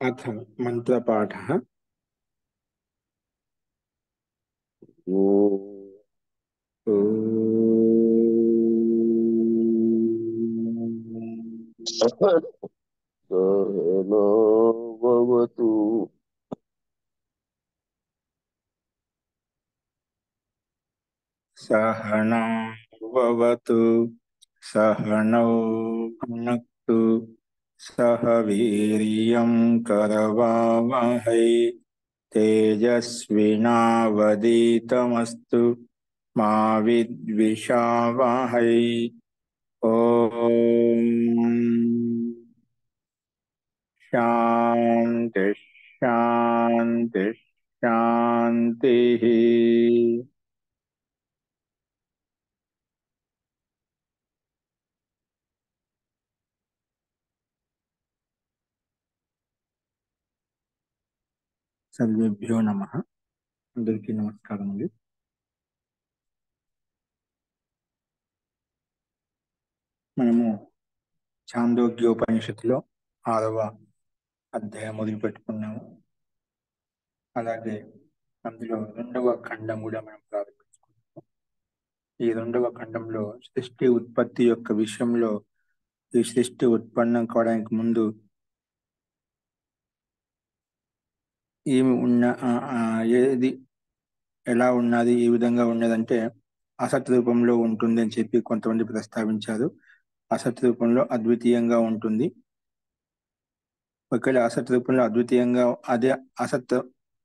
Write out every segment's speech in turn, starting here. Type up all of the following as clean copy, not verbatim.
अथ मन्त्रपाठः। सहना भवतु। सहनौ भवतु सहनौ भुनक्तु सह वीर्यं करवावहै तेजस्विनावधीतमस्तु मा विद्विषावहै। ॐ शान्ति शान्ति शान्तिः। సర్వేభ్యో నమః. అందరికీ నమస్కారములు. మనము ఛాందోగ్యోపనిషత్తులో 6వ అధ్యాయం మొదలు పెట్టుకున్నాము. అలాగే అందులో 2వ ఖండం కూడా మనం ప్రారంభించుకున్నాము. ఈ 2వ ఖండంలో సృష్టి ఉత్పత్తి యొక్క విషయంలో ఈ సృష్టి ఉత్పన్నం కావడానికి ముందు ఏమి ఉన్న ఏది ఎలా ఉన్నది, ఏ విధంగా ఉన్నదంటే అసత్ రూపంలో ఉంటుంది అని చెప్పి కొంతమంది ప్రస్తావించారు. అసత్ రూపంలో అద్వితీయంగా ఉంటుంది. ఒకవేళ అసత్ రూపంలో అద్వితీయంగా అదే అసత్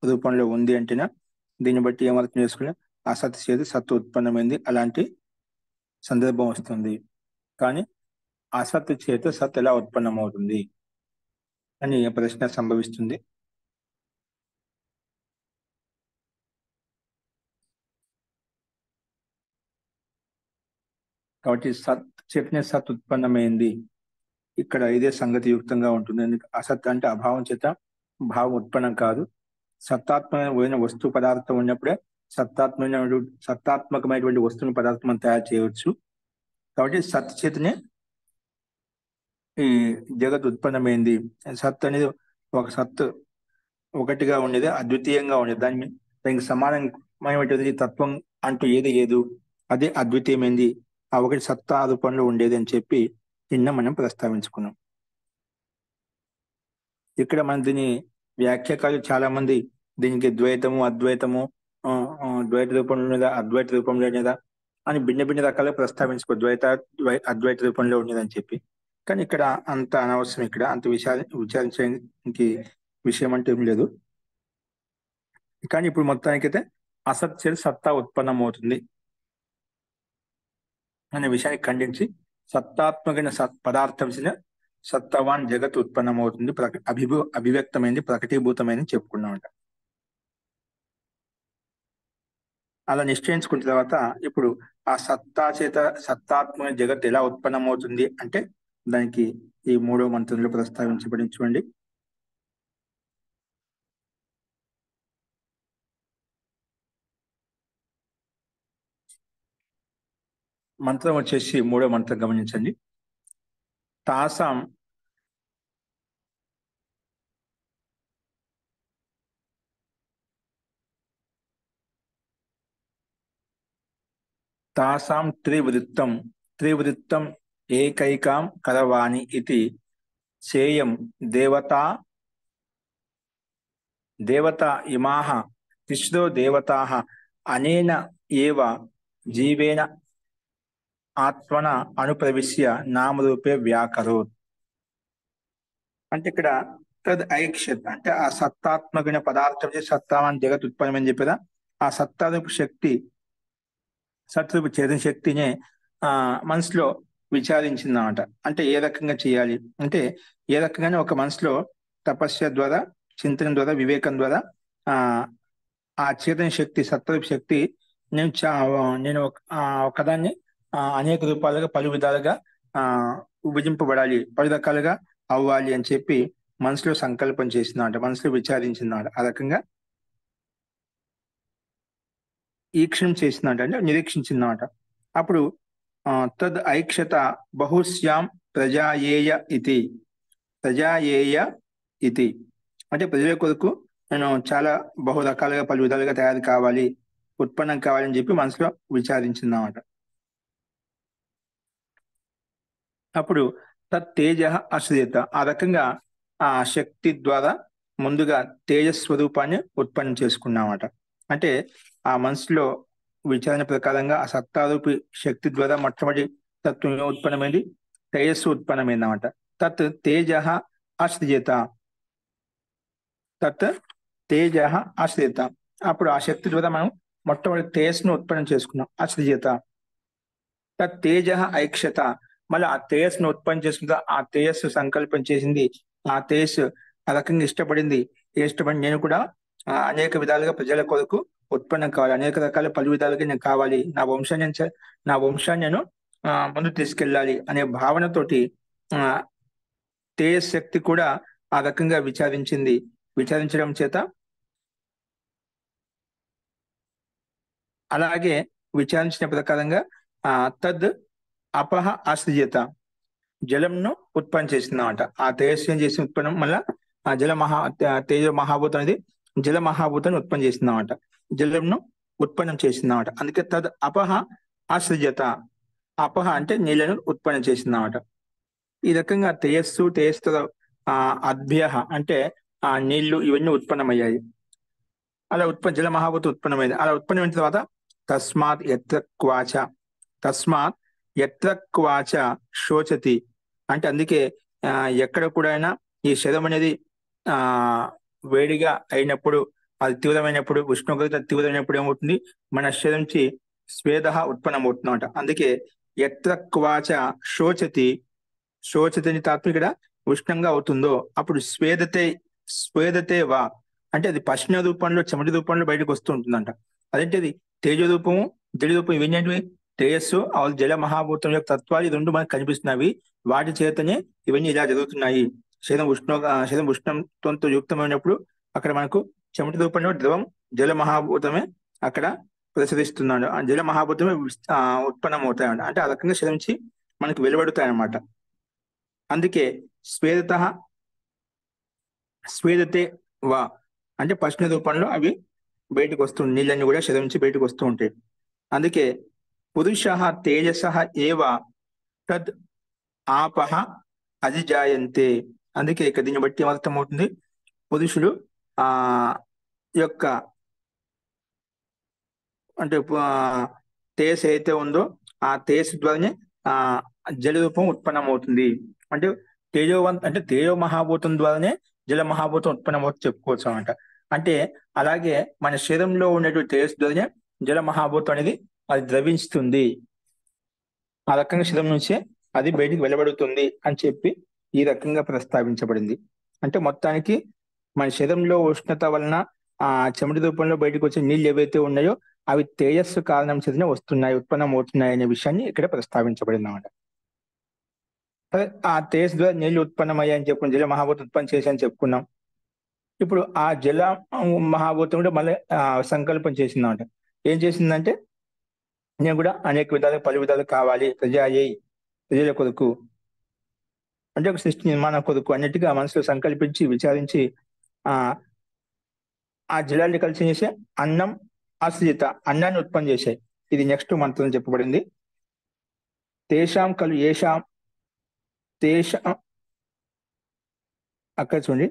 రూపంలో ఉంది అంటేనా దీన్ని బట్టి ఏమర్థం చేసుకుని అసత్ చేతి సత్తు ఉత్పన్నమైంది అలాంటి సందర్భం వస్తుంది. కానీ అసత్ చేత సత్ ఎలా ఉత్పన్నమవుతుంది అని ప్రశ్న సంభవిస్తుంది. కాబట్టి సత్ చేతనే సత్ ఉత్పన్నమైంది. ఇక్కడ ఇదే సంగతి యుక్తంగా ఉంటుంది. అసత్ అంటే అభావం చేత భావం ఉత్పన్నం కాదు. సత్తాత్మకమైన వస్తు పదార్థం ఉన్నప్పుడే సత్తాత్మకమైనటువంటి వస్తువుని పదార్థం మనం తయారు చేయవచ్చు. కాబట్టి సత్ చేతనే ఈ జగత్ ఉత్పన్నమైంది. సత్ అనేది ఒక సత్ ఒకటిగా ఉండేది, అద్వితీయంగా ఉండేది. దానికి సమానమైనటువంటి తత్వం అంటూ ఏది లేదు, అదే అద్వితీయమైంది. ఆ ఒకటి సత్తా రూపంలో ఉండేది అని చెప్పి నిన్న మనం ప్రస్తావించుకున్నాం. ఇక్కడ మన దీని వ్యాఖ్యాకాలు చాలా మంది దీనికి ద్వైతము అద్వైతము ద్వైత రూపంలో ఉన్నదా అద్వైత రూపంలో ఉన్నదా అని భిన్న భిన్న రకాలుగా ప్రస్తావించుకో అద్వైత రూపంలో ఉండేదని చెప్పి. కానీ ఇక్కడ అంత అనవసరం. ఇక్కడ అంత విచారించడానికి విషయం అంటే ఏం లేదు. కానీ ఇప్పుడు మొత్తానికైతే అసత్ చేత సత్తా ఉత్పన్నమవుతుంది అనే విషయాన్ని ఖండించి సత్తాత్మకమైన పదార్థం సత్తవాన్ జగత్ ఉత్పన్నమవుతుంది, అభివ్యక్తమైంది, ప్రకటీభూతమైంది చెప్పుకున్నామంట. అలా నిశ్చయించుకున్న తర్వాత ఇప్పుడు ఆ సత్తా చేత సత్తాత్మక జగత్ ఎలా ఉత్పన్నమవుతుంది అంటే దానికి ఈ 3వ మంత్రంలో ప్రస్తావించబడి చూడండి. మంత్రం వచ్చేసి 3వ మంత్రం గమనించండి. తాసాం తాసాం త్రివృత్తం ఏకైకాం కరవాణి ఇది సేయం దేవతా ఇమాః తిస్రో దేవతాః అనేన ఏవ జీవేన ఆత్మన అనుప్రవిశ్య నామరూపే వ్యాకరోత్. అంటే ఇక్కడ తద్ ఐక్షత్ అంటే ఆ సత్తాత్మకమైన పదార్థం సత్తావాన్ జగత్ ఉత్పన్నమని చెప్పేదా ఆ సత్తారూప శక్తి సత్రూప చేతన శక్తినే మనసులో విచారించిందన్నమాట. అంటే ఏ రకంగా చేయాలి అంటే ఏ రకంగానే ఒక మనసులో తపస్య ద్వారా చింతన ద్వారా వివేకం ద్వారా ఆ చేతన శక్తి సత్వరూప శక్తి నేను ఒకదాన్ని అనేక రూపాలుగా పలు విధాలుగా విభజింపబడాలి, పలు రకాలుగా అవ్వాలి అని చెప్పి మనసులో సంకల్పం చేసిందంట, మనసులో విచారించిందంట. ఆ రకంగా ఈక్షణం చేసిందంట, అంటే నిరీక్షించిందన్నమాట. అప్పుడు తద్ ఐక్షత బహుశ్యాం ప్రజాయేయ ఇతి అంటే ప్రజల కొరకు నేను చాలా బహు రకాలుగా పలు విధాలుగా తయారు కావాలి, ఉత్పన్నం కావాలని చెప్పి మనసులో విచారించిందన్నమాట. అప్పుడు తేజ అశ్రిత, ఆ రకంగా ఆ శక్తి ద్వారా ముందుగా తేజ స్వరూపాన్ని ఉత్పన్నం చేసుకున్నామట. అంటే ఆ మనసులో విచారణ ప్రకారంగా ఆ సత్తారూపి శక్తి ద్వారా మొట్టమొదటి తత్వం ఉత్పన్నమైంది, తేజస్సు ఉత్పన్నమైందన్నమాట. తత్ తేజ అశ్రిత, తత్ తేజ ఆశ్రిత. అప్పుడు ఆ శక్తి ద్వారా మనం మొట్టమొదటి తేజస్సును ఉత్పన్నం చేసుకున్నాం, ఆశ్రిత. తత్ తేజ ఐక్షత, మళ్ళీ ఆ తేజస్సును ఉత్పన్నం చేసుకుంటా ఆ తేజస్సు సంకల్పం చేసింది, ఆ తేజస్సు ఆ రకంగా ఇష్టపడింది. ఇష్టపడి నేను కూడా అనేక విధాలుగా ప్రజల కొరకు ఉత్పన్నం కావాలి, అనేక రకాల పలు విధాలుగా నేను కావాలి, నా వంశాన్ని నేను ముందు తీసుకెళ్ళాలి అనే భావనతోటి ఆ తేజస్ శక్తి కూడా ఆ రకంగా విచారించింది. విచారించడం చేత అలాగే విచారించిన ప్రకారంగా ఆ తద్ అపహ ఆశ్రిత, జలంను ఉత్పన్నం చేసిందన్నమాట. ఆ తేజస్సు చేసిన ఉత్పన్నం మళ్ళా ఆ తేజ మహాభూతం అనేది జల మహాభూతాన్ని ఉత్పన్నం చేసిందన్నమాట. జలంను ఉత్పన్నం చేసిందన్నమాట. అందుకే తద్ అపహ ఆశ్రిత, అపహ అంటే నీళ్లను ఉత్పన్నం చేసిందన్నమాట. ఈ రకంగా తేజస్సు అద్భ్య అంటే ఆ నీళ్లు ఇవన్నీ ఉత్పన్నమయ్యాయి. అలా జల మహాభూతం ఉత్పన్నమైంది. అలా ఉత్పన్నమైన తర్వాత తస్మాత్ ఎత్ర క్వాచ, తస్మాత్ ఎత్ర క్వాచ శోచతి, అంటే అందుకే ఎక్కడ కూడా అయినా ఈ శరం అనేది ఆ వేడిగా అయినప్పుడు, అది తీవ్రమైనప్పుడు, ఉష్ణోగ్రత తీవ్రమైనప్పుడు ఏమవుతుంది, మన శరీరం నుంచి స్వేద ఉత్పన్నం అవుతుందన్నమాట. అందుకే ఎత్ర క్వాచ శోచతి, శోచతిని తాత్వం ఇక్కడ ఉష్ణంగా అవుతుందో అప్పుడు స్వేదతే వా, అంటే అది పశ్చిమ రూపంలో చెమటి రూపంలో బయటకు వస్తూ ఉంటుందంట. అదేంటి అది తేజ రూపము జల రూపం ఇవన్నీ ఏంటివి, తేజస్సు ఆ జల మహాభూతం యొక్క తత్వాలు ఈ రెండు మనకు కనిపిస్తున్నవి. వాటి చేతనే ఇవన్నీ ఇలా జరుగుతున్నాయి. శరీరం ఉష్ణంతో యుక్తమైనప్పుడు అక్కడ మనకు చెమటి రూపంలో ద్రవం జల మహాభూతమే అక్కడ ప్రసరిస్తున్నాడు. ఆ జల మహాభూతమే ఉత్పన్నం అవుతాయంట. అంటే ఆ రకంగా శరీరం నుంచి మనకు వెలువడుతాయి అన్నమాట. అందుకే స్వేదత స్వేదతే వా, అంటే పశ్చిమ రూపంలో అవి బయటకు వస్తుంది, నీళ్ళన్నీ కూడా శరీరం నుంచి బయటకు వస్తూ ఉంటాయి. అందుకే పురుష తేజస ఏవ తద్ ఆపహ అధిజాయంతే. అందుకే ఇక దీన్ని బట్టి ఏమర్థమవుతుంది, పురుషుడు ఆ యొక్క అంటే తేజస్ అయితే ఉందో ఆ తేజస్ ద్వారానే ఆ జల రూపం ఉత్పన్నం అవుతుంది. అంటే అంటే తేజో మహాభూతం ద్వారానే జల మహాభూతం ఉత్పన్నం అవుతుంది చెప్పుకోవచ్చు అనమాట. అంటే అలాగే మన శరీరంలో ఉన్నటువంటి తేజస్ ద్వారానే జల మహాభూతం అనేది అది ద్రవిస్తుంది. ఆ రకంగా శరీరం నుంచే అది బయటికి వెలువడుతుంది అని చెప్పి ఈ రకంగా ప్రస్తావించబడింది. అంటే మొత్తానికి మన శరీరంలో ఉష్ణత వలన ఆ చెమటి రూపంలో బయటకు వచ్చే నీళ్ళు ఏవైతే ఉన్నాయో అవి తేజస్సు కారణం చేతనే వస్తున్నాయి, ఉత్పన్నం అవుతున్నాయి అనే విషయాన్ని ఇక్కడ ప్రస్తావించబడింది అన్నమాట. ఆ తేజస్ ద్వారా నీళ్లు ఉత్పన్నమయ్యాయని చెప్పుకున్నాం, జల మహాభూతం ఉత్పన్నం చేశాయని చెప్పుకున్నాం. ఇప్పుడు ఆ జల మహాభూతం కూడా మళ్ళీ సంకల్పం చేసిందన్నమాట. ఏం చేసిందంటే నేను కూడా అనేక విధాలు పలు విధాలు కావాలి, ప్రజల కొరకు, అంటే ఒక సృష్టి నిర్మాణం కొరకు అన్నిటిగా మనసులో సంకల్పించి విచారించి ఆ ఆ జలాన్ని కలిసి చేసే అన్నం ఆశ్రిత, అన్నాన్ని ఉత్పన్నం చేశాయి. ఇది నెక్స్ట్ మంత్రం చెప్పబడింది. తేషాం కలు ఏషాం తేషాం, అక్కడ చూడండి,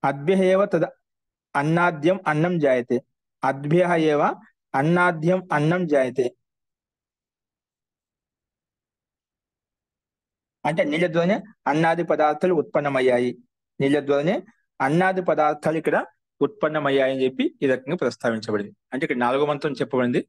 అద్భ్య ఏవ తద అన్నాద్యం అన్నం జాయతే, అద్భ్య ఏవ అన్నాద్యం అన్నం జాయతే. అంటే నీళ్ళ ద్వారానే అన్నాది పదార్థాలు ఉత్పన్నమయ్యాయి, నీళ్ళ ద్వారానే అన్నాది పదార్థాలు ఇక్కడ ఉత్పన్నమయ్యాయి అని చెప్పి ఈ రకంగా ప్రస్తావించబడింది. అంటే ఇక్కడ 4వ మంత్రం చెప్పబడింది.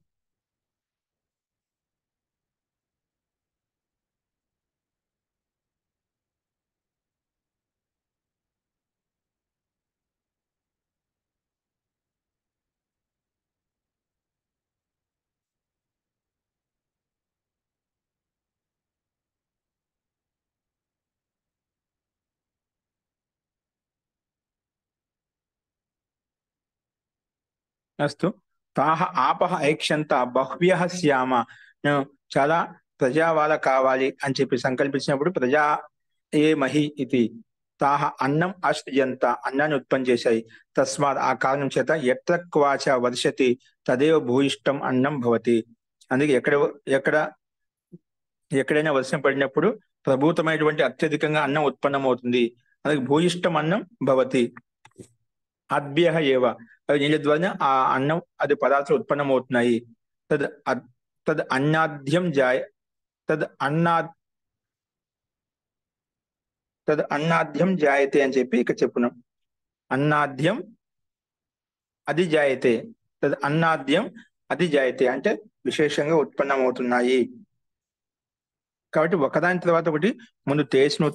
అస్తు తాహ ఆపహ ఐక్షంత బహ్వ్యః శ్యామ, నేను చాలా ప్రజావాళ కావాలి అని చెప్పి సంకల్పించినప్పుడు ప్రజా ఏ మహి ఇది తాహ అన్నం అసృజంత అన్నాన్ని ఉత్పత్తి చేశాయి. తస్మాత్ ఆ కారణం చేత ఎత్ర క్వాచ వర్షతి తదేవ భూయిష్టం అన్నం భవతి. అందుకే ఎక్కడ ఎక్కడైనా వర్షం పడినప్పుడు ప్రభూతమైనటువంటి అత్యధికంగా అన్నం ఉత్పన్నమవుతుంది. అందుకే భూయిష్టం అన్నం భవతి. అద్భ్య ఏవ అవి నీళ్ళ ద్వారా ఆ అన్నం అది పదార్థాలు ఉత్పన్నమవుతున్నాయి. తద్ తద్ అన్నాద్యం జాయ తద్ అన్నా తద్ అన్నాద్యం జాయతే అని చెప్పి ఇక్కడ చెప్పున్నాం. అన్నాద్యం అది జాయతే, తద్ అన్నాద్యం అది జాయతే అంటే విశేషంగా ఉత్పన్నమవుతున్నాయి. కాబట్టి ఒకదాని తర్వాత ఒకటి ముందు తేజస్సును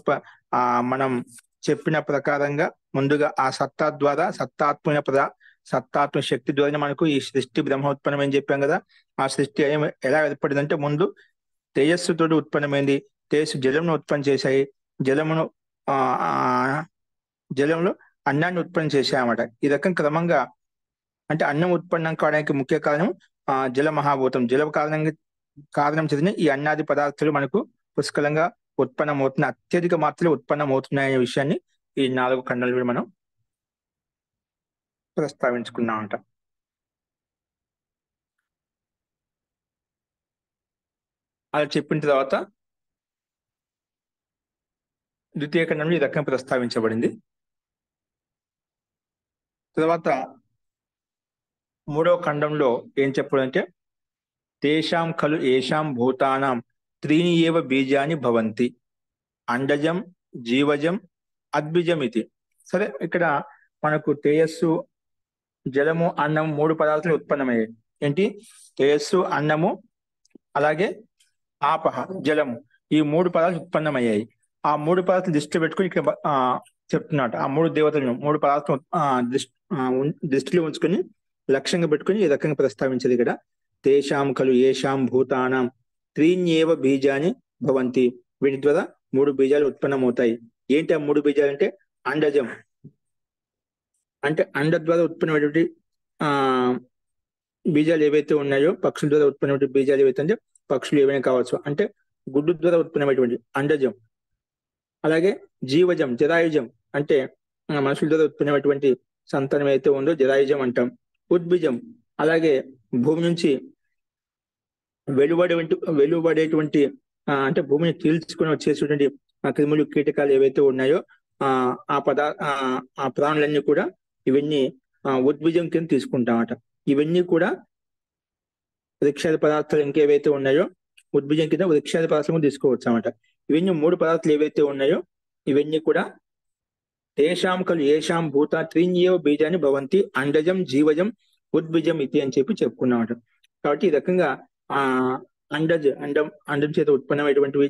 మనం చెప్పిన ప్రకారంగా ముందుగా ఆ సత్తా ద్వారా సత్తాత్మ శక్తి ద్వారా మనకు ఈ సృష్టి బ్రహ్మోత్పన్నం అని చెప్పాం కదా. ఆ సృష్టి ఎలా ఏర్పడిందంటే ముందు తేజస్సుతో ఉత్పన్నమైంది. తేజస్సు జలమును ఉత్పన్నం చేశాయి. జలంలో అన్నాన్ని ఉత్పన్నం చేశాయన్నమాట. ఈ రకం క్రమంగా అంటే అన్నం ఉత్పన్నం కావడానికి ముఖ్య కారణం జల మహాభూతం. జల కారణం చదివిన ఈ అన్నాది పదార్థాలు మనకు పుష్కలంగా ఉత్పన్నమవుతున్నాయి, అత్యధిక మాత్రలో ఉత్పన్నమవుతున్నాయనే విషయాన్ని ఈ 4 ఖండాలు మనం ప్రస్తావించుకున్నామంట. అలా చెప్పిన తర్వాత ద్వితీయ ఖండంలో ఈ రకంగా ప్రస్తావించబడింది. తర్వాత 3వ ఖండంలో ఏం చెప్పడంటే తేషాం ఖలు ఏషాం భూతానాం త్రీని ఏవ బీజాని భవంతి అండజం జీవజం అద్బిజం ఇది. సరే, ఇక్కడ మనకు తేజస్సు జలము అన్నము 3 పదార్థాలు ఉత్పన్నమయ్యాయి. ఏంటి? తేజస్సు అన్నము అలాగే ఆపహ జలము, ఈ 3 పదార్థాలు ఉత్పన్నమయ్యాయి. ఆ 3 పదార్థాలు దృష్టి పెట్టుకుని ఇక్కడ చెప్తున్నట్టు ఆ 3 దేవతలను 3 పదార్థం దృష్టిలో ఉంచుకొని లక్ష్యంగా పెట్టుకుని ఈ రకంగా ప్రస్తావించేది ఇక్కడ. తేషాం ఖలు ఏషాం భూతానాం త్రీణ్యేవ బీజాని భవంతి. వీటి ద్వారా 3 బీజాలు ఉత్పన్నమవుతాయి. ఏంటి ఆ 3 బీజాలు అంటే అండజం అంటే అండ ద్వారా ఉత్పన్నమైనటువంటి బీజాలు ఏవైతే ఉన్నాయో, పక్షుల ద్వారా ఉత్పన్నమైన బీజాలు ఏవైతే అంటే పక్షులు ఏవైనా కావచ్చు, అంటే గుడ్డు ద్వారా ఉత్పన్నమైనటువంటి అండజం. అలాగే జీవజం జరాయుజం అంటే మనుషుల ద్వారా ఉత్పన్నమైనటువంటి సంతానం అయితే ఉందో జరాయుజం అంటాం. ఉద్బిజం అలాగే భూమి నుంచి వెలువడేటువంటి అంటే భూమిని తీల్చుకొని వచ్చేసేటువంటి క్రిములు కీటకాలు ఏవైతే ఉన్నాయో ఆ ప్రాణులన్నీ కూడా ఇవన్నీ ఉద్బిజం కింద తీసుకుంటామట. ఇవన్నీ కూడా వృక్షాది పదార్థాలు ఇంకేవైతే ఉన్నాయో ఉద్బిజం కింద వృక్షాది పదార్థాలు తీసుకోవచ్చు అన్నమాట. ఇవన్నీ 3 పదార్థాలు ఏవైతే ఉన్నాయో ఇవన్నీ కూడా తేషాం ఖలు ఏషాం భూత త్రీణ్యేవ బీజాని భవంతి అండజం జీవజం ఉద్బిజం ఇది అని చెప్పి చెప్పుకున్నామట. కాబట్టి ఈ రకంగా అండం చేత ఉత్పన్నమైనటువంటివి,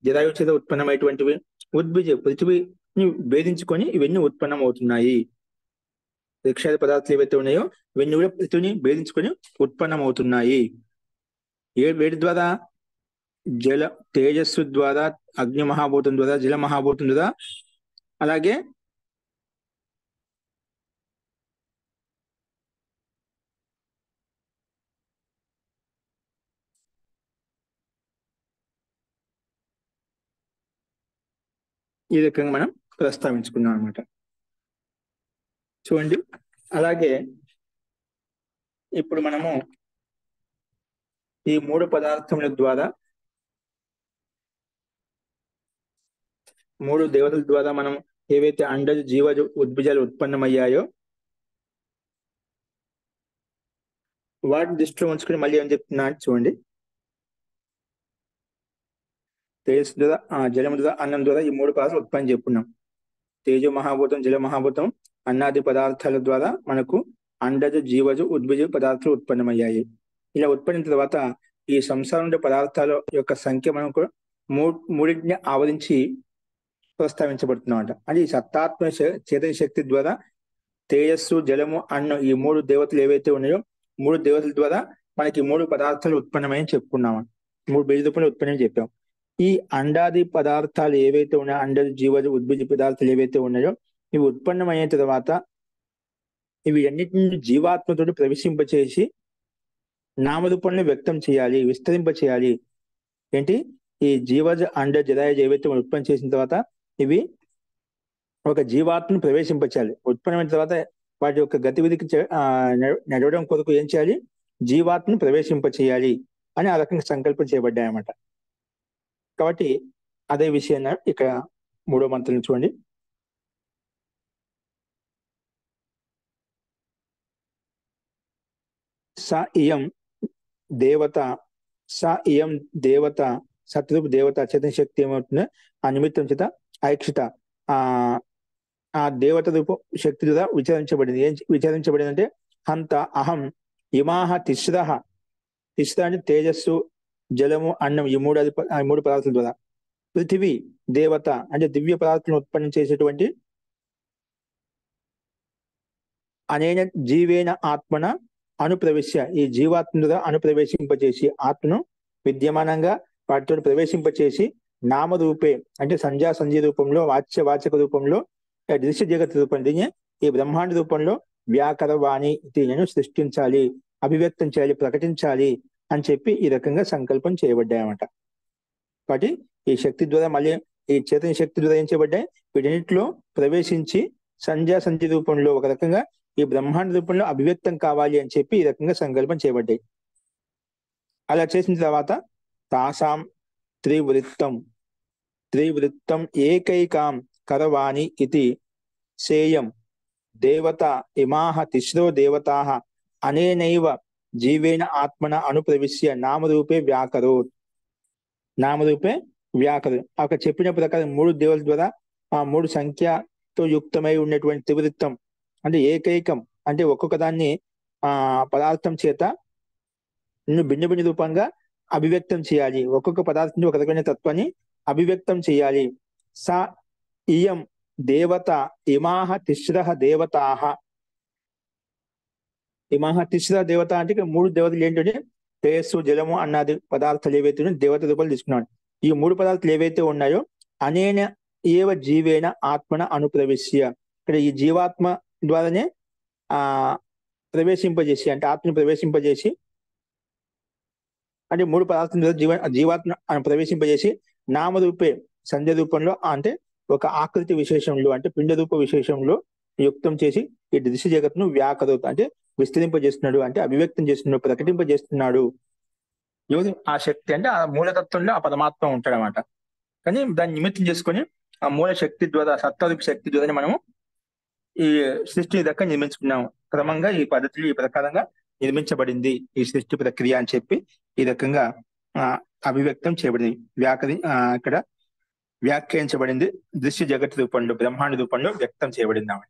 జరాయు చేత ఉత్పన్నమైనటువంటివి, ఉద్బిజ పృథివీని భేదించుకొని ఇవన్నీ ఉత్పన్నం అవుతున్నాయి. వృక్షాది పదార్థాలు ఏవైతే ఉన్నాయో ఇవన్నీ కూడా పృథివీని భేదించుకొని ఉత్పన్నం అవుతున్నాయి. వేటి ద్వారా? తేజస్సు ద్వారా, అగ్ని మహాభూతం ద్వారా, జల మహాభూతం ద్వారా, అలాగే ఈ రకంగా మనం ప్రస్తావించుకున్నాం అనమాట. చూడండి, అలాగే ఇప్పుడు మనము ఈ 3 పదార్థముల ద్వారా 3 దేవతల ద్వారా మనం ఏవైతే అండజ జీవజ ఉద్బిజాలు ఉత్పన్నమయ్యాయో వాటిని దృష్టిలో ఉంచుకుని మళ్ళీ ఏం చెప్తున్నా చూడండి. తేజస్సు ద్వారా జలము ద్వారా అన్నం ద్వారా ఈ 3 పదార్థాలు ఉత్పన్నం చెప్పుకున్నాం. తేజో మహాభూతం, జల మహాభూతం, అన్నాది పదార్థాల ద్వారా మనకు అండజ జీవజ ఉద్బిజ పదార్థాలు ఉత్పన్నమయ్యాయి. ఇలా ఉత్పన్నిన తర్వాత ఈ సంసారంలో పదార్థాల యొక్క సంఖ్య మనకు 3ని ఆవరించి ప్రస్తావించబడుతున్నమాట. అది సత్తాత్మ చేతన శక్తి ద్వారా తేజస్సు జలము అన్నం ఈ 3 దేవతలు ఏవైతే ఉన్నాయో 3 దేవతల ద్వారా మనకి 3 పదార్థాలు ఉత్పన్నమని చెప్పుకున్నాము. 3 బీజ రూపంలో ఉత్పన్నం చెప్పాం. ఈ అండాది పదార్థాలు ఏవైతే ఉన్నాయో, అండది జీవజ ఉద్బిజ పదార్థాలు ఏవైతే ఉన్నాయో ఇవి ఉత్పన్నమైన తర్వాత ఇవి అన్నిటిని జీవాత్మతో ప్రవేశింపచేసి నామరూపంలో వ్యక్తం చేయాలి, విస్తరింప చేయాలి. ఏంటి? ఈ జీవజ అండ జరాయజ ఏవైతే మనం ఉత్పన్నం చేసిన తర్వాత ఇవి ఒక జీవాత్మను ప్రవేశింపచేయాలి. ఉత్పన్నమైన తర్వాత వాటి యొక్క గతివిధికి నడవడం కొరకు ఏం చేయాలి? జీవాత్మను ప్రవేశింపచేయాలి అని ఆ రకంగా సంకల్పం చేయబడ్డాయన్నమాట. కాబట్టి అదే విషయాన్ని ఇక్కడ 3వ మంత్రం చూడండి. స ఇయం దేవత, స ఇయం దేవత, సత్రూప దేవత చైతన్య శక్తి ఏమవుతుంది? ఆ నిమిత్తం చేత ఐక్షిత ఆ ఆ దేవత రూప శక్తి ద్వారా విచారించబడింది. ఏం విచారించబడింది అంటే హంత అహం ఇమాహ తిస్ర, తిస్ర అంటే తేజస్సు, జలము, అన్నం, ఈ మూడు పదార్థాల ద్వారా. పృథివీ దేవత అంటే దివ్య పదార్థాలను ఉత్పన్నం చేసేటువంటి అనేన జీవేన ఆత్మన అనుప్రవేశ్య, ఈ జీవాత్మ ద్వారా అనుప్రవేశింపచేసి ఆత్మను విద్యమానంగా వాటితో ప్రవేశింపచేసి నామరూపే అంటే సంధ్యా సంజీ రూపంలో, వాచక రూపంలో, దృశ్య జగత్ రూపం, దీన్ని ఈ బ్రహ్మాండ రూపంలో వ్యాకరవాణి దీనిని సృష్టించాలి, అభివ్యక్తం చేయాలి, ప్రకటించాలి అని చెప్పి ఈ రకంగా సంకల్పం చేయబడ్డాయన్నమాట. కాబట్టి ఈ శక్తి ద్వారా మళ్ళీ ఈ చైతన్య శక్తి ద్వారా ఏం చేయబడ్డాయి? వీటన్నిటిలో ప్రవేశించి సంధ్యా సంజీ రూపంలో ఒక రకంగా ఈ బ్రహ్మాండ రూపంలో అభివ్యక్తం కావాలి అని చెప్పి ఈ రకంగా సంకల్పం చేయబడ్డాయి. అలా చేసిన తర్వాత తాసాం త్రివృత్తం, త్రివృత్తం ఏకైకాం కరవాణి ఇది సేయం దేవత ఇమాహ తిస్రో దేవతాః అనేనైవ జీవేన ఆత్మన అనుప్రవిశ్య నామరూపే వ్యాకరోత్, నామరూపే వ్యాకరోత్. అక్కడ చెప్పిన ప్రకారం 3 దేవుల ద్వారా ఆ 3 సంఖ్యతో యుక్తమై ఉన్నటువంటి త్రివృత్తం అంటే ఏకైకం అంటే ఒక్కొక్క దాన్ని పదార్థం చేత భిన్న భిన్న రూపంగా అభివ్యక్తం చేయాలి. ఒక్కొక్క పదార్థం ఒక రకమైన తత్వాన్ని అభివ్యక్తం చేయాలి. స ఇయం దేవత ఇమాహ తిస్ర దేవతాః, ఇమాహ తిస్ర దేవత అంటే ఇక్కడ 3 దేవతలు ఏంటంటే తేజస్సు, జలము, అన్నాది పదార్థాలు ఏవైతే ఉన్నాయో దేవత రూపాలు తీసుకున్నాడు. ఈ 3 పదార్థాలు ఏవైతే ఉన్నాయో అనేన ఏవ జీవేన ఆత్మన అనుప్రవిశ్య, ఇక్కడ ఈ జీవాత్మ ద్వారానే ప్రవేశింపజేసి అంటే ఆత్మను ప్రవేశింపజేసి అంటే 3 పదార్థం ద్వారా జీవాత్మ ప్రవేశింపజేసి నామరూపే సంధ్య రూపంలో అంటే ఒక ఆకృతి విశేషంలో అంటే పిండ రూప విశేషంలో యుక్తం చేసి ఈ దృశ్య జగత్తును వ్యాకరోత్ అంటే విస్తరింపజేస్తున్నాడు, అంటే అభివ్యక్తం చేస్తున్నాడు, ప్రకటింపజేస్తున్నాడు. ఎవరు ఆ శక్తి అంటే ఆ మూలతత్వంలో ఆ పరమాత్మ ఉంటాడు అన్నమాట. కానీ దాన్ని నిమిత్తం చేసుకొని ఆ మూల శక్తి ద్వారా, సత్వరూప శక్తి ద్వారా మనము ఈ సృష్టి దగ్గర నిర్మించుకున్నాము. క్రమంగా ఈ పద్ధతులు ఈ ప్రకారంగా నిర్మించబడింది ఈ సృష్టి ప్రక్రియ అని చెప్పి ఈ రకంగా అభివ్యక్తం చేయబడింది. ఇక్కడ వ్యాఖ్యానించబడింది దృశ్య జగత్ రూపంలో, బ్రహ్మాండ రూపంలో వ్యక్తం చేయబడింది అన్నమాట.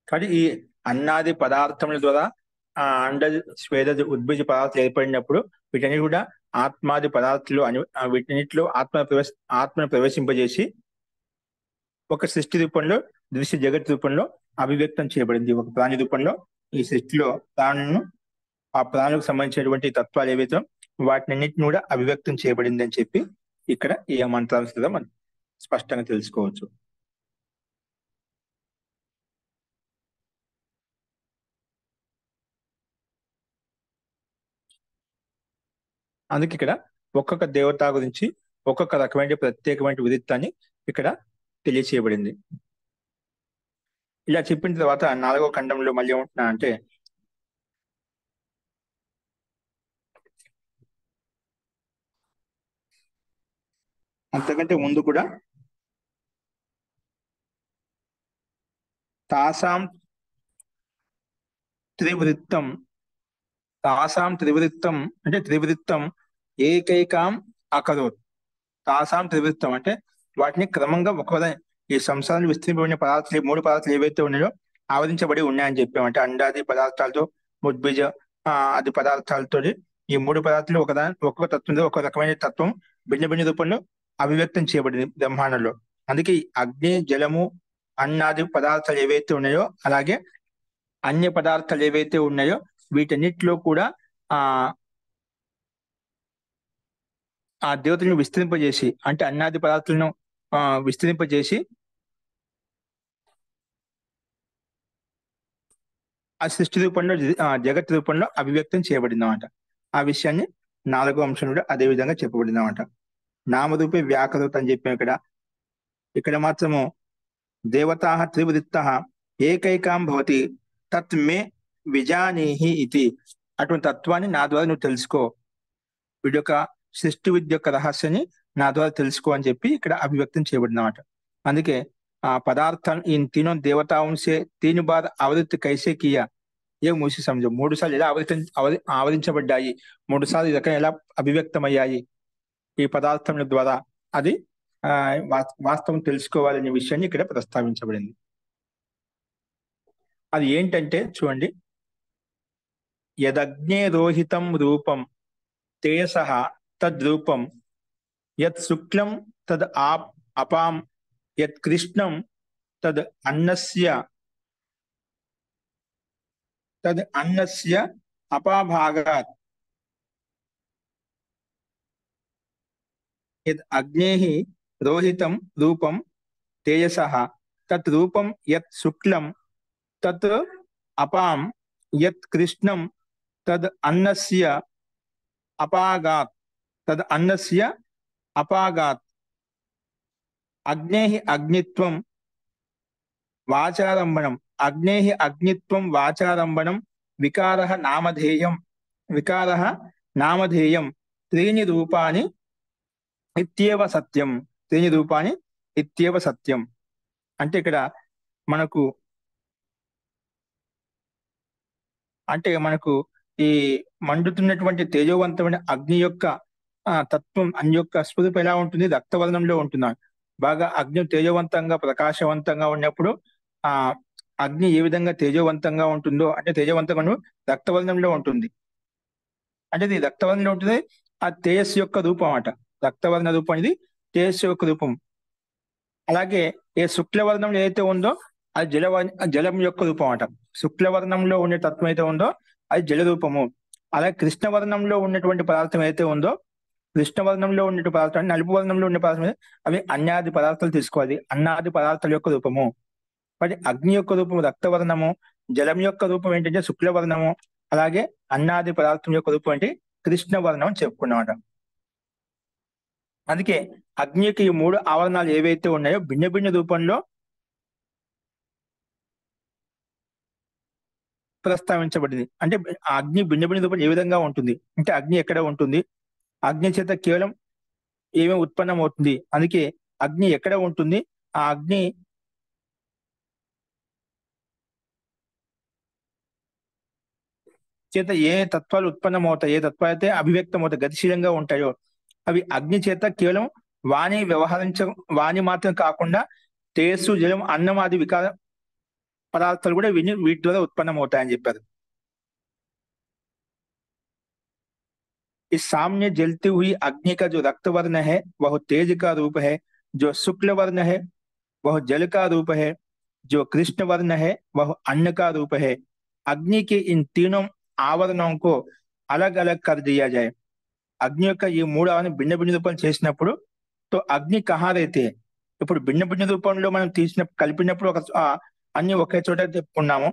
కాబట్టి ఈ అన్నాది పదార్థముల ద్వారా అండది స్వేదది ఉద్భిజ పదార్థాలు ఏర్పడినప్పుడు వీటన్ని కూడా ఆత్మాది పదార్థాలు వీటన్నిటిలో ఆత్మను ప్రవేశింపజేసి ఒక సృష్టి రూపంలో, దృశ్య జగత్ రూపంలో అభివ్యక్తం చేయబడింది. ఒక ప్రాణి రూపంలో ఈ సృష్టిలో ఆ ప్రాణులకు సంబంధించినటువంటి తత్వాలు ఏవైతే వాటినన్నింటిని కూడా అభివ్యక్తం చేయబడింది అని చెప్పి ఇక్కడ ఈ మంత్రాంశంలో మనం స్పష్టంగా తెలుసుకోవచ్చు. అందుకే ఇక్కడ ఒక్కొక్క దేవత గురించి ఒక్కొక్క రకమైన ప్రత్యేకమైన విదిత్తాన్ని ఇక్కడ తెలియచేయబడింది. ఇలా చెప్పిన తర్వాత 4వ ఖండంలో మళ్ళీ ఏమంటున్నా అంటే అంతకంటే ముందు కూడా తాసాం త్రివృత్తం అంటే త్రివృత్తం ఏకైకాం అకరోత్. తాసాం త్రివృత్తం అంటే వాటిని క్రమంగా ఈ సంసారాన్ని విస్తరింపబడిన పదార్థాలు 3 పదార్థాలు ఏవైతే ఉన్నాయో ఆవరించబడి ఉన్నాయని చెప్పామంటే అండాది పదార్థాలతో, ఉద్భిజ అది పదార్థాలతో ఈ 3 పదార్థాలు ఒక్కొక్క తత్వం ఒక రకమైన తత్వం భిన్న భిన్న రూపంలో అభివ్యక్తం చేయబడింది బ్రహ్మాండంలో. అందుకే అగ్ని, జలము, అన్నాది పదార్థాలు ఏవైతే ఉన్నాయో అలాగే అన్య పదార్థాలు ఏవైతే ఉన్నాయో వీటన్నిటిలో కూడా ఆ దేవతలను విస్తరింపజేసి అంటే అన్నాది పదార్థాలను విస్తరింపజేసి ఆ సృష్టి రూపంలో, జగత్ రూపంలో అభివ్యక్తం చేయబడింది అన్నమాట. ఆ విషయాన్ని 4వ అంశంలో అదే విధంగా చెప్పబడింది అన్నమాట. నామరూపే వ్యాకరోత్ అని చెప్పాం. ఇక్కడ మాత్రము దేవతాః త్రివృత్తః ఏకైకాం భవతి తత్ మే విజానీహి ఇది. అటువంటి తత్వాన్ని నా ద్వారా నువ్వు తెలుసుకో, వీడి యొక్క సృష్టి విద్య యొక్క రహస్యాన్ని నా ద్వారా తెలుసుకో అని చెప్పి ఇక్కడ అభివ్యక్తం చేయబడినమాట. అందుకే ఆ పదార్థం ఈ तीनों देवताओं से 3 बार आवृत्त कैसे किया ये मुझे समझो. 3 సార్లు ఎలా ఆవరించబడ్డాయి, 3 సార్లు ఈ రకంగా ఎలా అభివ్యక్తమయ్యాయి ఈ పదార్థముల ద్వారా, అది వాస్తవం తెలుసుకోవాలనే విషయాన్ని ఇక్కడ ప్రస్తావించబడింది. అది ఏంటంటే చూడండి, యదగ్నే రోహితం రూపం తేజసః తద్రూపం, యత్ శుక్లం తద్ అపాం, యత్ కృష్ణం తద్ అన్నస్య అపాభాగాత్, యద్ అగ్నేః రోహితం రూపం తేజసః తత్ రూపం యత్ శుక్లం తత్ అపాం, యత్ కృష్ణం తద్ అన్నస్య అపాగాత్, అగ్నేః అగ్నిత్వం వాచారంభణం వికారః నామధేయం త్రీణి రూపాని ఇత్యేవ సత్యం. అంటే ఇక్కడ మనకు ఈ మండుతున్నటువంటి తేజోవంతమైన అగ్ని యొక్క తత్వం, అగ్ని యొక్క స్వరూపం ఎలా ఉంటుంది, రక్తవర్ణంలో ఉంటున్నాడు. బాగా అగ్ని తేజవంతంగా ప్రకాశవంతంగా ఉన్నప్పుడు ఆ అగ్ని ఏ విధంగా తేజవంతంగా ఉంటుందో, అంటే తేజవంతంగా రక్తవర్ణంలో ఉంటుంది. అంటే ఇది రక్తవర్ణంలో ఉంటుంది, ఆ తేజస్సు యొక్క రూపం అట. రక్తవర్ణ రూపం ఇది తేజస్సు యొక్క రూపం. అలాగే ఏ శుక్లవర్ణంలో ఏదైతే ఉందో అది జలం యొక్క రూపం అట. శుక్లవర్ణంలో ఉండే తత్వం అయితే ఉందో అది జల రూపము. అలాగే కృష్ణవర్ణంలో ఉన్నటువంటి పదార్థం ఏదైతే ఉందో, కృష్ణవర్ణంలో ఉండే పదార్థాన్ని, నలుపు వర్ణంలో ఉండే పదార్థం అవి అన్నాది పదార్థాలు తీసుకోవాలి, అన్నాది పదార్థాల యొక్క రూపము. మరి అగ్ని యొక్క రూపము రక్తవర్ణము, జలం యొక్క రూపం ఏంటంటే శుక్లవర్ణము, అలాగే అన్నాది పదార్థం యొక్క రూపం ఏంటి కృష్ణవర్ణం అని చెప్పుకున్నమాట. అందుకే అగ్నికి ఈ 3 ఆవరణాలు ఏవైతే ఉన్నాయో భిన్న భిన్న రూపంలో ప్రస్తావించబడింది. అంటే ఆ అగ్ని భిన్న భిన్న రూపం ఏ విధంగా ఉంటుంది అంటే, అగ్ని ఎక్కడ ఉంటుంది, అగ్ని చేత కేవలం ఏమేమి ఉత్పన్నం అవుతుంది, అందుకే అగ్ని ఎక్కడ ఉంటుంది, ఆ అగ్ని చేత ఏ తత్వాలు ఉత్పన్నం అవుతాయి, ఏ తత్వాలు అయితే అభివ్యక్తం అవుతాయి, గతిశీలంగా ఉంటాయో అవి అగ్ని చేత కేవలం వాణి మాత్రం కాకుండా తేజస్సు, జలం, అన్నం ఆది వికార పదార్థాలు కూడా వీటి ద్వారా ఉత్పన్నం అవుతాయని చెప్పారు. इस सामने जलती हुई अग्नि का जो रक्त वर्ण है वह तेज का रूप है, जो शुक्ल वर्ण है वह जल का रूप है, जो कृष्ण वर्ण है वह अन्न का रूप है. अग्नि के इन तीनों आवरणों को अलग अलग कर दिया जाए. అగ్ని యొక్క ఈ 3 ఆవరణ భిన్న భిన్న రూపాలు చేసినప్పుడు తో అగ్ని కహా రైతే, ఇప్పుడు భిన్న భిన్న రూపంలో మనం కలిపినప్పుడు అన్ని ఒకే చోట చెప్పుకున్నాము.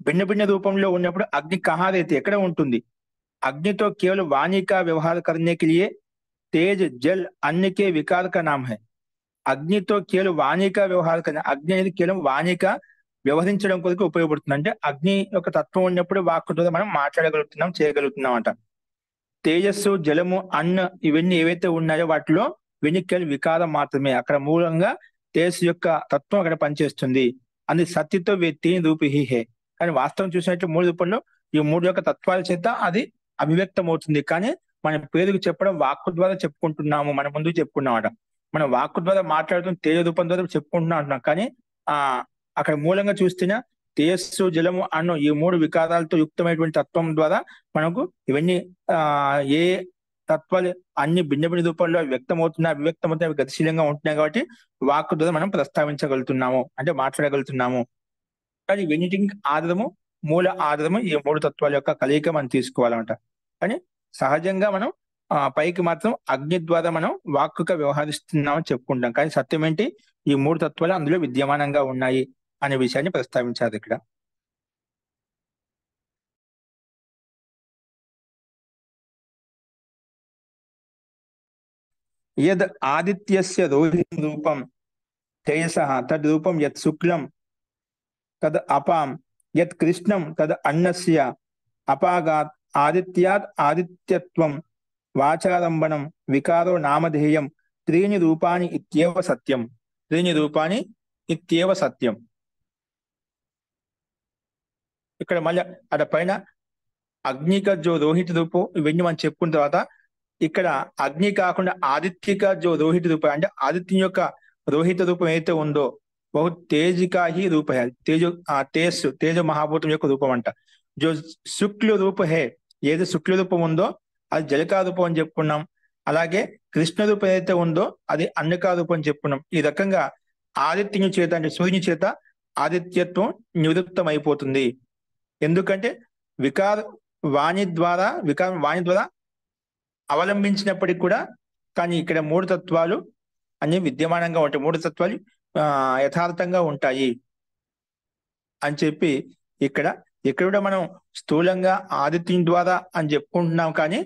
భిన్న భిన్న రూపంలో ఉన్నప్పుడు అగ్ని కహా రైతే ఎక్కడ ఉంటుంది. अग्नि तो केवल वाणी का व्यवहार करने के लिए तेज, जल, अन्न के विकार का नाम है. అగ్ని తో కేవలం వాణి కా వ్యవహార करना, అగ్ని అనేది కేవలం వాణిగా వ్యవహరించడం కొరకు ఉపయోగపడుతుంది. అంటే అగ్ని యొక్క తత్వం ఉన్నప్పుడు వాక్కు ద్వారా మనం మాట్లాడగలుగుతున్నాం, చేయగలుగుతున్నాం అంట. తేజస్సు, జలము, అన్న ఇవన్నీ ఏవైతే ఉన్నాయో వాటిలో ఇవన్నీ కేవలం వికారం మాత్రమే. అక్కడ మూలంగా తేజస్సు యొక్క తత్వం అక్కడ పనిచేస్తుంది. అది సత్యతో వ్యక్తి రూపి హే. కానీ వాస్తవం చూసినట్టు 3 రూపంలో ఈ 3 యొక్క తత్వాల చేత అది అభివ్యక్తం అవుతుంది. కానీ మన పేరుకు చెప్పడం వాక్కు ద్వారా చెప్పుకుంటున్నాము, మన ముందు చెప్పుకున్నామట. మనం వాక్కు ద్వారా మాట్లాడుతున్న తేజ రూపం ద్వారా చెప్పుకుంటున్నాం అంటున్నాం. కానీ అక్కడ మూలంగా చూస్తేనే తేజస్సు, జలము, అన్నం ఈ 3 వికారాలతో యుక్తమైనటువంటి తత్వం ద్వారా మనకు ఇవన్నీ ఏ తత్వాలు అన్ని భిన్న భిన్న రూపంలో వ్యక్తం అవుతున్నాయి, అభివ్యక్తం అవుతున్నాయి, గతిశీలంగా ఉంటున్నాయి. కాబట్టి వాక్కు ద్వారా మనం ప్రస్తావించగలుగుతున్నాము, అంటే మాట్లాడగలుగుతున్నాము. కానీ వెన్నిటికి ఆధారము, మూల ఆధారము ఈ 3 తత్వాల యొక్క కలయిక మనం తీసుకోవాలంట. కానీ సహజంగా మనం పైకి మాత్రం అగ్ని ద్వారా మనం వాక్కుగా వ్యవహరిస్తున్నామని చెప్పుకుంటాం. కానీ సత్యం ఏంటి, ఈ 3 తత్వాలు అందులో విద్యమానంగా ఉన్నాయి అనే విషయాన్ని ప్రస్తావించారు ఇక్కడ. యద్ ఆదిత్యస్య రోహితం రూపం తేజసః తద్ రూపం యత్ శుక్లం తద్ అపాం యత్ కృష్ణం తద్ అన్నస్య అపాగాత్ ఆదిత్యాత్ ఆదిత్యత్వం వాచారంభణం వికారో నామధేయం త్రీని రూపాణి ఇత్యేవ సత్యం. త్రీని రూపాణి ఇత్యేవ సత్యం. ఇక్కడ మళ్ళీ అక్కడ పైన అగ్నిక జో రోహిత రూపం ఇవన్నీ మనం చెప్పుకున్న తర్వాత ఇక్కడ అగ్ని కాకుండా ఆదిత్యక జో రోహిత రూపం అంటే ఆదిత్యం యొక్క రోహిత రూపం ఏదైతే ఉందో బహు తేజికా హి రూప హై తేజో తేజ మహాభూతం యొక్క రూపం అంట. జో శుక్ల రూప హే ఏది శుక్ల రూపం ఉందో అది జలకా రూపం అని చెప్పుకున్నాం. అలాగే కృష్ణ రూపం ఏదైతే ఉందో అది అన్నకా రూపం అని చెప్పుకున్నాం. ఈ రకంగా ఆదిత్యుని చేత అంటే సూర్యుని చేత ఆదిత్యత్వం నివృత్తం అయిపోతుంది. ఎందుకంటే వికారం వాణి ద్వారా అవలంబించినప్పటికీ కూడా కానీ ఇక్కడ మూడు తత్వాలు అన్ని విద్యమానంగా ఉంటాయి. మూడు తత్వాలు యథార్థంగా ఉంటాయి అని చెప్పి ఇక్కడ కూడా మనం స్థూలంగా ఆదిత్యం ద్వారా అని చెప్పుకుంటున్నాం. కానీ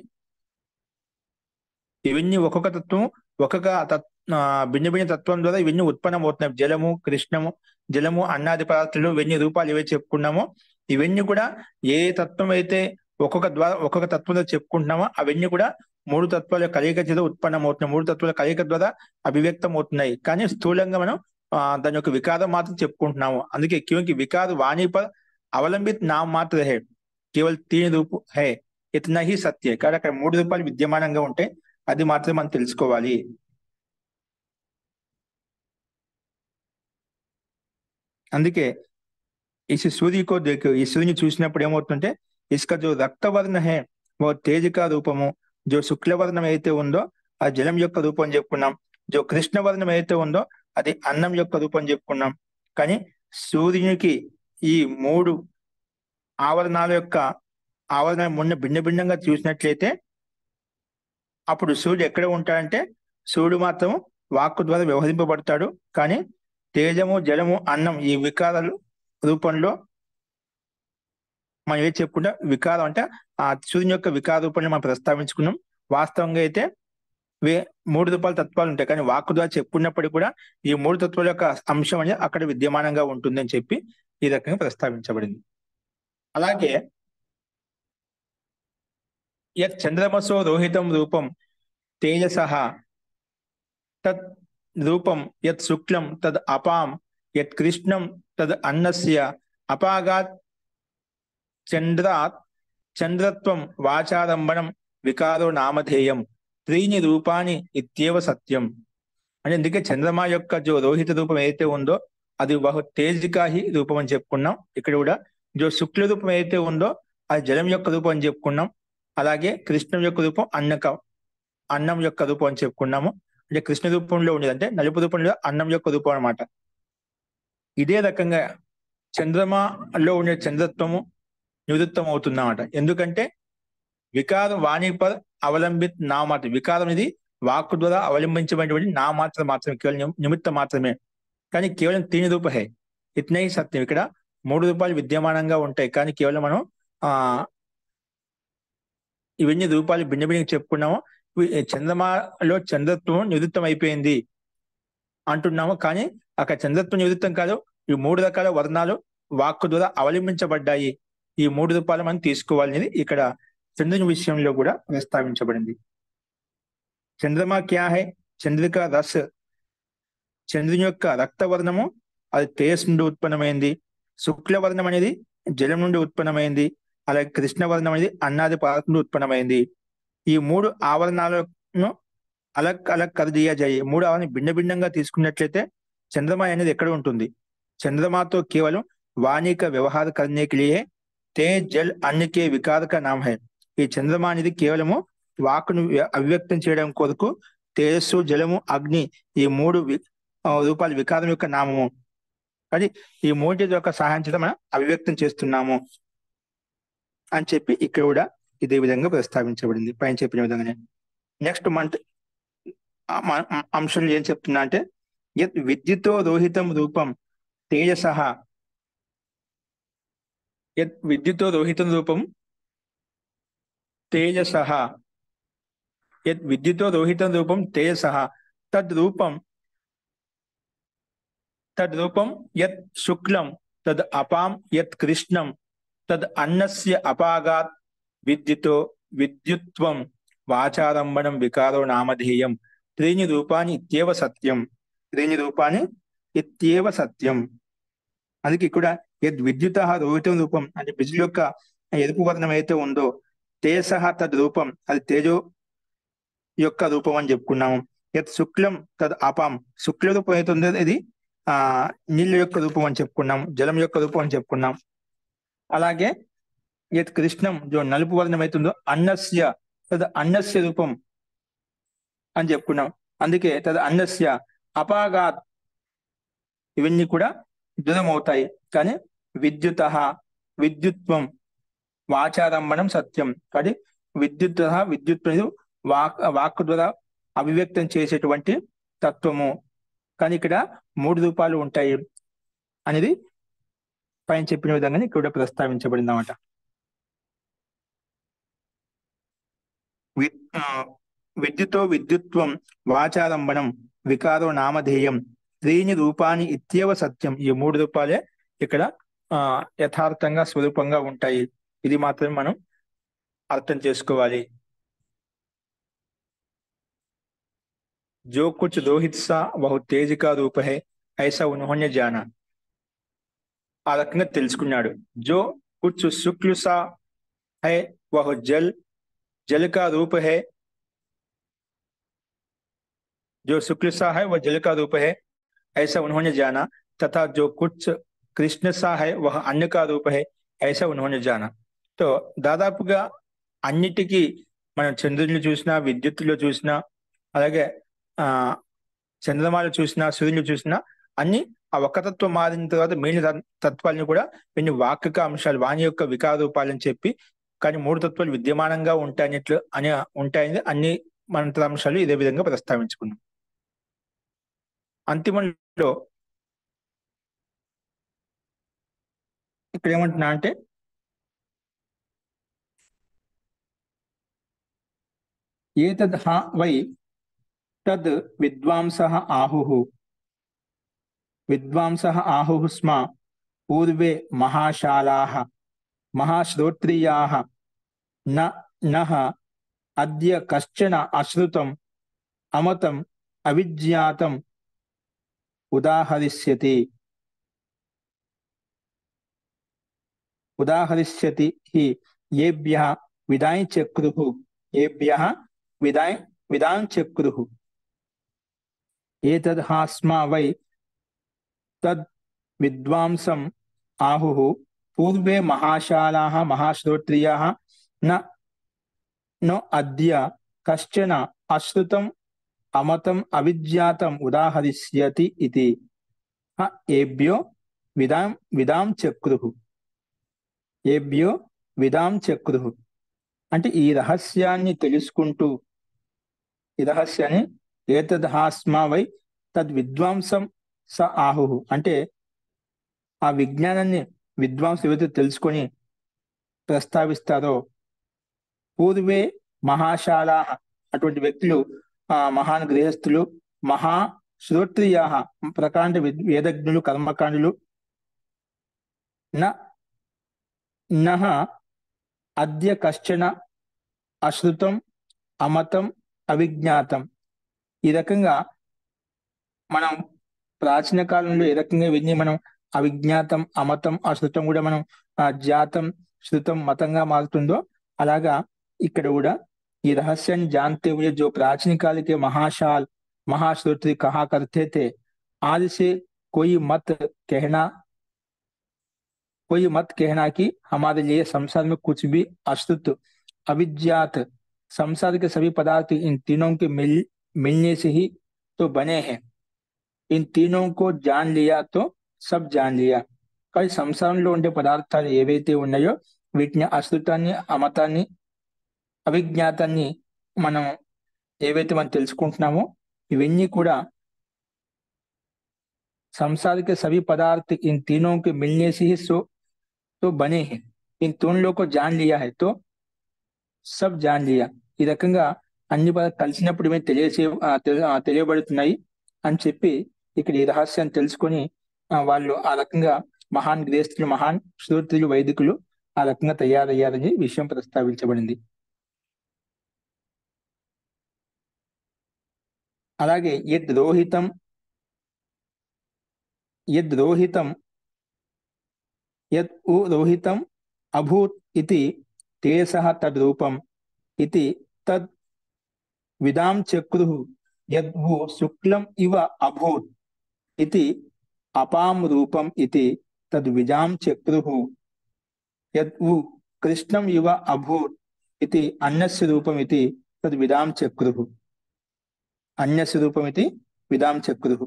ఇవన్నీ ఒక్కొక్క తత్వం భిన్న భిన్న తత్వం ద్వారా ఇవన్నీ ఉత్పన్నం అవుతున్నాయి. జలము కృష్ణము జలము అన్నాది పదార్థాలు ఇవన్నీ రూపాలు ఏవైతే చెప్పుకున్నామో ఇవన్నీ కూడా ఏ తత్వం అయితే ఒక్కొక్క తత్వంలో చెప్పుకుంటున్నామో అవన్నీ కూడా మూడు తత్వాల కలయిక చేత ఉత్పన్నం అవుతున్నాయి. మూడు తత్వాల కలయిక ద్వారా అభివ్యక్తం అవుతున్నాయి. కానీ స్థూలంగా మనం దాని యొక్క వికారం మాత్రం చెప్పుకుంటున్నాము. అందుకే క్యూంకి వికార వాణి పర్ అవలంబిత్ నామ మాత్ర హే కేవల్ తీన్ రూపు హే ఇతనా హి సత్య. కానీ అక్కడ మూడు రూపాయలు విద్యమానంగా ఉంటాయి. అది మాత్రం మనం తెలుసుకోవాలి. అందుకే ఈ సూర్యకో దేఖో ఈ సూర్యుని చూసినప్పుడు ఏమవుతుందంటే ఇసుక జో రక్తవర్ణ హే ఓ తేజికా రూపము, జో శుక్లవర్ణం ఏదైతే ఉందో అది జలం యొక్క రూపం చెప్పుకున్నాం. జో కృష్ణవర్ణం ఏదైతే ఉందో అది అన్నం యొక్క రూపం చెప్పుకున్నాం. కానీ సూర్యునికి ఈ మూడు ఆవరణాల యొక్క ఆవరణ భిన్న భిన్నంగా చూసినట్లయితే అప్పుడు సూర్యుడు ఎక్కడ ఉంటాడంటే సూర్యుడు మాత్రం వాక్కు ద్వారా వ్యవహరింపబడతాడు. కానీ తేజము జలము అన్నం ఈ వికారాలు రూపంలో మనం ఏది చెప్పుకుంటే వికారం అంటే ఆ సూర్యుని యొక్క వికార రూపంలో మనం ప్రస్తావించుకున్నాం. వాస్తవంగా అయితే మూడు రూపాయల తత్వాలు ఉంటాయి. కానీ వాక్కు ద్వారా చెప్పుకున్నప్పటికీ కూడా ఈ మూడు తత్వాల యొక్క అంశం అనేది అక్కడ విద్యమానంగా ఉంటుంది అని చెప్పి ఈ రకంగా ప్రస్తావించబడింది. అలాగే యత్ చంద్రమసో రోహితం రూపం తేజసః తత్ రూపం యత్ శుక్లం తద్ అపాం యత్ కృష్ణం తద్ అన్నస్య అపాగాత్ చంద్రాత్ చంద్రత్వం వాచారంభణం వికారో నామధేయం త్రీని రూపాని ఇత్యేవ సత్యం. అంటే అందుకే చంద్రమా యొక్క జో రోహిత రూపం ఏదైతే ఉందో అది బహు తేజికాహి రూపం అని చెప్పుకున్నాం. ఇక్కడ కూడా జో శుక్ల రూపం ఏదైతే ఉందో అది జలం యొక్క రూపం అని చెప్పుకున్నాం. అలాగే కృష్ణం యొక్క రూపం అన్నం యొక్క రూపం అని చెప్పుకున్నాము. అంటే కృష్ణ రూపంలో ఉండేది అంటే నలుపు రూపంలో అన్నం యొక్క రూపం అన్నమాట. ఇదే రకంగా చంద్రమలో ఉండే చంద్రత్వము నివృత్తం అవుతుందన్నమాట. ఎందుకంటే వికారం వాణి పర్ అవలంబిత్ నా మాత్రం వికారం ఇది వాక్కు ద్వారా అవలంబించబడినటువంటి నా మాత్రం కేవలం నిమిత్తం మాత్రమే. కానీ కేవలం తీని రూప హే ఇట్నే సత్యం. ఇక్కడ మూడు రూపాయలు విద్యమానంగా ఉంటాయి. కానీ కేవలం మనం ఇవన్నీ రూపాయలు భిన్న భిన్నంగా చెప్పుకున్నాము. చంద్రమాలో చంద్రత్వం నివృత్తం అయిపోయింది అంటున్నాము. కానీ అక్కడ చంద్రత్వం నివృత్తం కాదు. ఈ మూడు రకాల వర్ణాలు వాక్కు ద్వారా అవలంబించబడ్డాయి. ఈ మూడు రూపాయలు మనం తీసుకోవాలనేది ఇక్కడ చంద్రుని విషయంలో కూడా ప్రస్తావించబడింది. చంద్రమా క్యా హై చంద్రిక రస్ చంద్రుని యొక్క రక్తవర్ణము అది తేజస్ నుండి ఉత్పన్నమైంది. శుక్లవర్ణం అనేది జలం నుండి ఉత్పన్నమైంది. అలాగే కృష్ణవర్ణం అనేది అన్నాది పదార్థం నుండి ఉత్పన్నమైంది. ఈ మూడు ఆవరణాలను అలగ్ కర్ దియా జాయే. మూడు ఆవరణ భిన్న భిన్నంగా తీసుకున్నట్లయితే చంద్రమా అనేది ఎక్కడ ఉంటుంది? చంద్రమాతో కేవలం వాణి కా వ్యవహార కర్నే కే లియే తేజ్ జల్ అన్ని కే వికార కా నామ్ హై. ఈ చంద్రమా అనేది కేవలము వాక్కును అవ్యక్తం చేయడం కొరకు తేజస్సు జలము అగ్ని ఈ మూడు రూపాయల వికారం యొక్క నామము. అది ఈ మూడింటి యొక్క సహాయం చేత మనం అభివ్యక్తం చేస్తున్నాము అని చెప్పి ఇక్కడ కూడా ఇదే విధంగా ప్రస్తావించబడింది పైన చెప్పిన విధంగానే. నెక్స్ట్ అంశంలో ఏం చెప్తున్నా అంటే యత్ విద్యుతో రోహితం రూపం తేజసః యత్ విద్యుతో రోహితం రూపం తేజసః యత్ విద్యుతో రోహితం రూపం తేజసః తద్ రూపం యత్ శుక్లం తద్ అపాం యత్ కృష్ణం తద్ అన్నస్య అపాగాత్ విద్యుతో విద్యుత్వం వాచారంభణం వికారో నామధేయం త్రీణి రూపాని ఇత్యేవ సత్యం. త్రీణి రూపాని ఇత్యేవ సత్యం. అందుకే ఇక్కడ యద్ విద్యుత రోహితం రూపం అంటే బిజులు యొక్క ఎరుపు వర్ణం అయితే ఉందో తేజసః తద్ రూపం అది తేజో యొక్క రూపం అని చెప్పుకున్నాము. యత్ శుక్లం తద్ అపాం శుక్ల రూపం అయితే ఉందో ఇది నీళ్ళ యొక్క రూపం అని చెప్పుకున్నాం, జలం యొక్క రూపం అని చెప్పుకున్నాం. అలాగే యత్ కృష్ణం జో నలుపు వర్ణం అవుతుందో అన్నస్య తద్ అన్నస్య రూపం అని చెప్పుకున్నాం. అందుకే తద్ అన్నస్య అపాగాత్ ఇవన్నీ కూడా దూరం అవుతాయి. కానీ విద్యుత విద్యుత్వం వాచారంభణం సత్యం. కాబట్టి విద్యుత్ వాక్ ద్వారా అభివ్యక్తం చేసేటువంటి తత్వము. కానీ ఇక్కడ 3 రూపాలు ఉంటాయి అనేది పైన చెప్పిన విధంగానే ఇక్కడ ప్రస్తావించబడింది అన్నమాట. విద్యుతో విద్యుత్వం వాచారంభణం వికారో నామధేయం త్రీణి రూపాని ఇత్యేవ సత్యం. ఈ 3 రూపాలే ఇక్కడ యథార్థంగా స్వరూపంగా ఉంటాయి. ఇది మాత్రమే మనం అర్థం చేసుకోవాలి. जो कुछ रोहित सा वह तेज का रूप है ऐसा उन्होंने जाना. ఆ రకంగా తెలుసుకున్నాడు. जो कुछ शुक्ल सा है वह जल का रूप है. जो शुक्ल सा है वह जल का रूप है ऐसा उन्होंने जाना. तथा जो कुछ कृष्ण सा है वह अन्न का रूप है ऐसा उन्होंने जाना. तो దాదాపుగా అన్నిటికీ మనం చంద్రుడిని చూసినా విద్యుత్తులో చూసినా అలాగే చంద్రమాలు చూసినా సూర్యులు చూసినా అన్ని ఆ ఒక్క తత్వం మారిన తర్వాత మిగిలిన తత్వాలను కూడా కొన్ని వాక్యక అంశాలు వాణి యొక్క వికార రూపాలని చెప్పి కానీ 3 తత్వాలు విద్యమానంగా ఉంటాయని అన్ని మంత్రాంశాలు ఇదే విధంగా ప్రస్తావించుకున్నాం. అంతిమంలో ఇక్కడ ఏమంటున్నా అంటే ఏతద్ వై తద్ విద్వాంసః ఆహుః స్మ పూర్వే మహాశాలాః మహాశ్రోత్రియాః నః అద్య కశ్చన అశ్రుతం అమతం అవిజ్ఞాతం ఉదాహరిష్యతి హి ఏభ్యః విదాంచక్రుః ఏతద్ స్మ వై తద్ విద్వాంసం ఆహుః పూర్వే మహాశాలాః మహాశ్రోత్రియాః న అద్య కశ్చన అశ్రుతం అమతం అవిజ్ఞాతం ఉదాహరిష్యతి ఇతి ఏభ్యో విదాంచక్రుః అంటే ఈ రహస్యాన్ని తెలుసుకుంటూ ఏతద్ స్మ వై తద్ విద్వాంసం స ఆహుః అంటే ఆ విజ్ఞానాన్ని విద్వాంసులు ఏవైతే తెలుసుకొని ప్రస్తావిస్తారో పూర్వే మహాశాలాః అటువంటి వ్యక్తులు మహాన్ గృహస్థులు మహాశ్రోత్రియాః ప్రకాండ వేదజ్ఞులు కర్మకాండులు నః అద్య కశ్చన అశ్రుతం అమతం అవిజ్ఞాతం. ఈ రకంగా మనం ప్రాచీన కాలంలో ఏ రకంగా ఇవన్నీ మనం అవిజ్ఞాతం అమతం అశ్రుతం కూడా మనం జాతం श्रुतम मतंगा मारुతుందో అలాగా ఇక్కడ కూడా ఈ रहस्याన్ని जानते हुए जो प्राचीन काल के महाशाल महाश्रोत्री कहा करते थे आज से कोई मत कहना कि हमारे लिए संसार में कुछ भी अश्रुत अविज्ञात संसार के सभी पदार्थ इन तीनों के मिलने से ही तो बने हैं। इन तीनों को जान लिया तो सब जान लिया। कई సంసారంలో ఉండే పదార్థాలు ఏవైతే ఉన్నాయో వీటిని అశ్రుతాన్ని అమతాన్ని అవిజ్ఞాతాన్ని మనం ఏవైతే మనం తెలుసుకుంటున్నామో ఇవన్నీ కూడా संसार के सभी पदार्थ इन तीनों के मिलने से ही तो बने हैं। इन तीनों को जान लिया है तो सब जान लिया। ఈ రకంగా అన్ని పదాలు కలిసినప్పుడు ఇవి తెలియబడుతున్నాయి అని చెప్పి ఇక్కడ ఈ రహస్యాన్ని తెలుసుకొని వాళ్ళు ఆ రకంగా మహాన్ గ్రేస్తులు, మహాన్ శ్రోత్రులు, వైదికులు ఆ రకంగా తయారయ్యారని విషయం ప్రస్తావించబడింది. అలాగే యద్ రోహితం యద్ ఉ రోహితం అభూత్ ఇది తేజసః తద్ రూపం ఇది తద్ విదాం చక్రుః యద్ ఉ శుక్లం ఇవ అభూత్ ఇది అపాం రూపం ఇది తద్ విజాం చక్రుః యద్ ఉ కృష్ణం ఇవ అభూత్ ఇది అన్యస్య రూపం ఇది తద్ విదాం చక్రుః అన్యస్య రూపం ఇది విదాం చక్రుః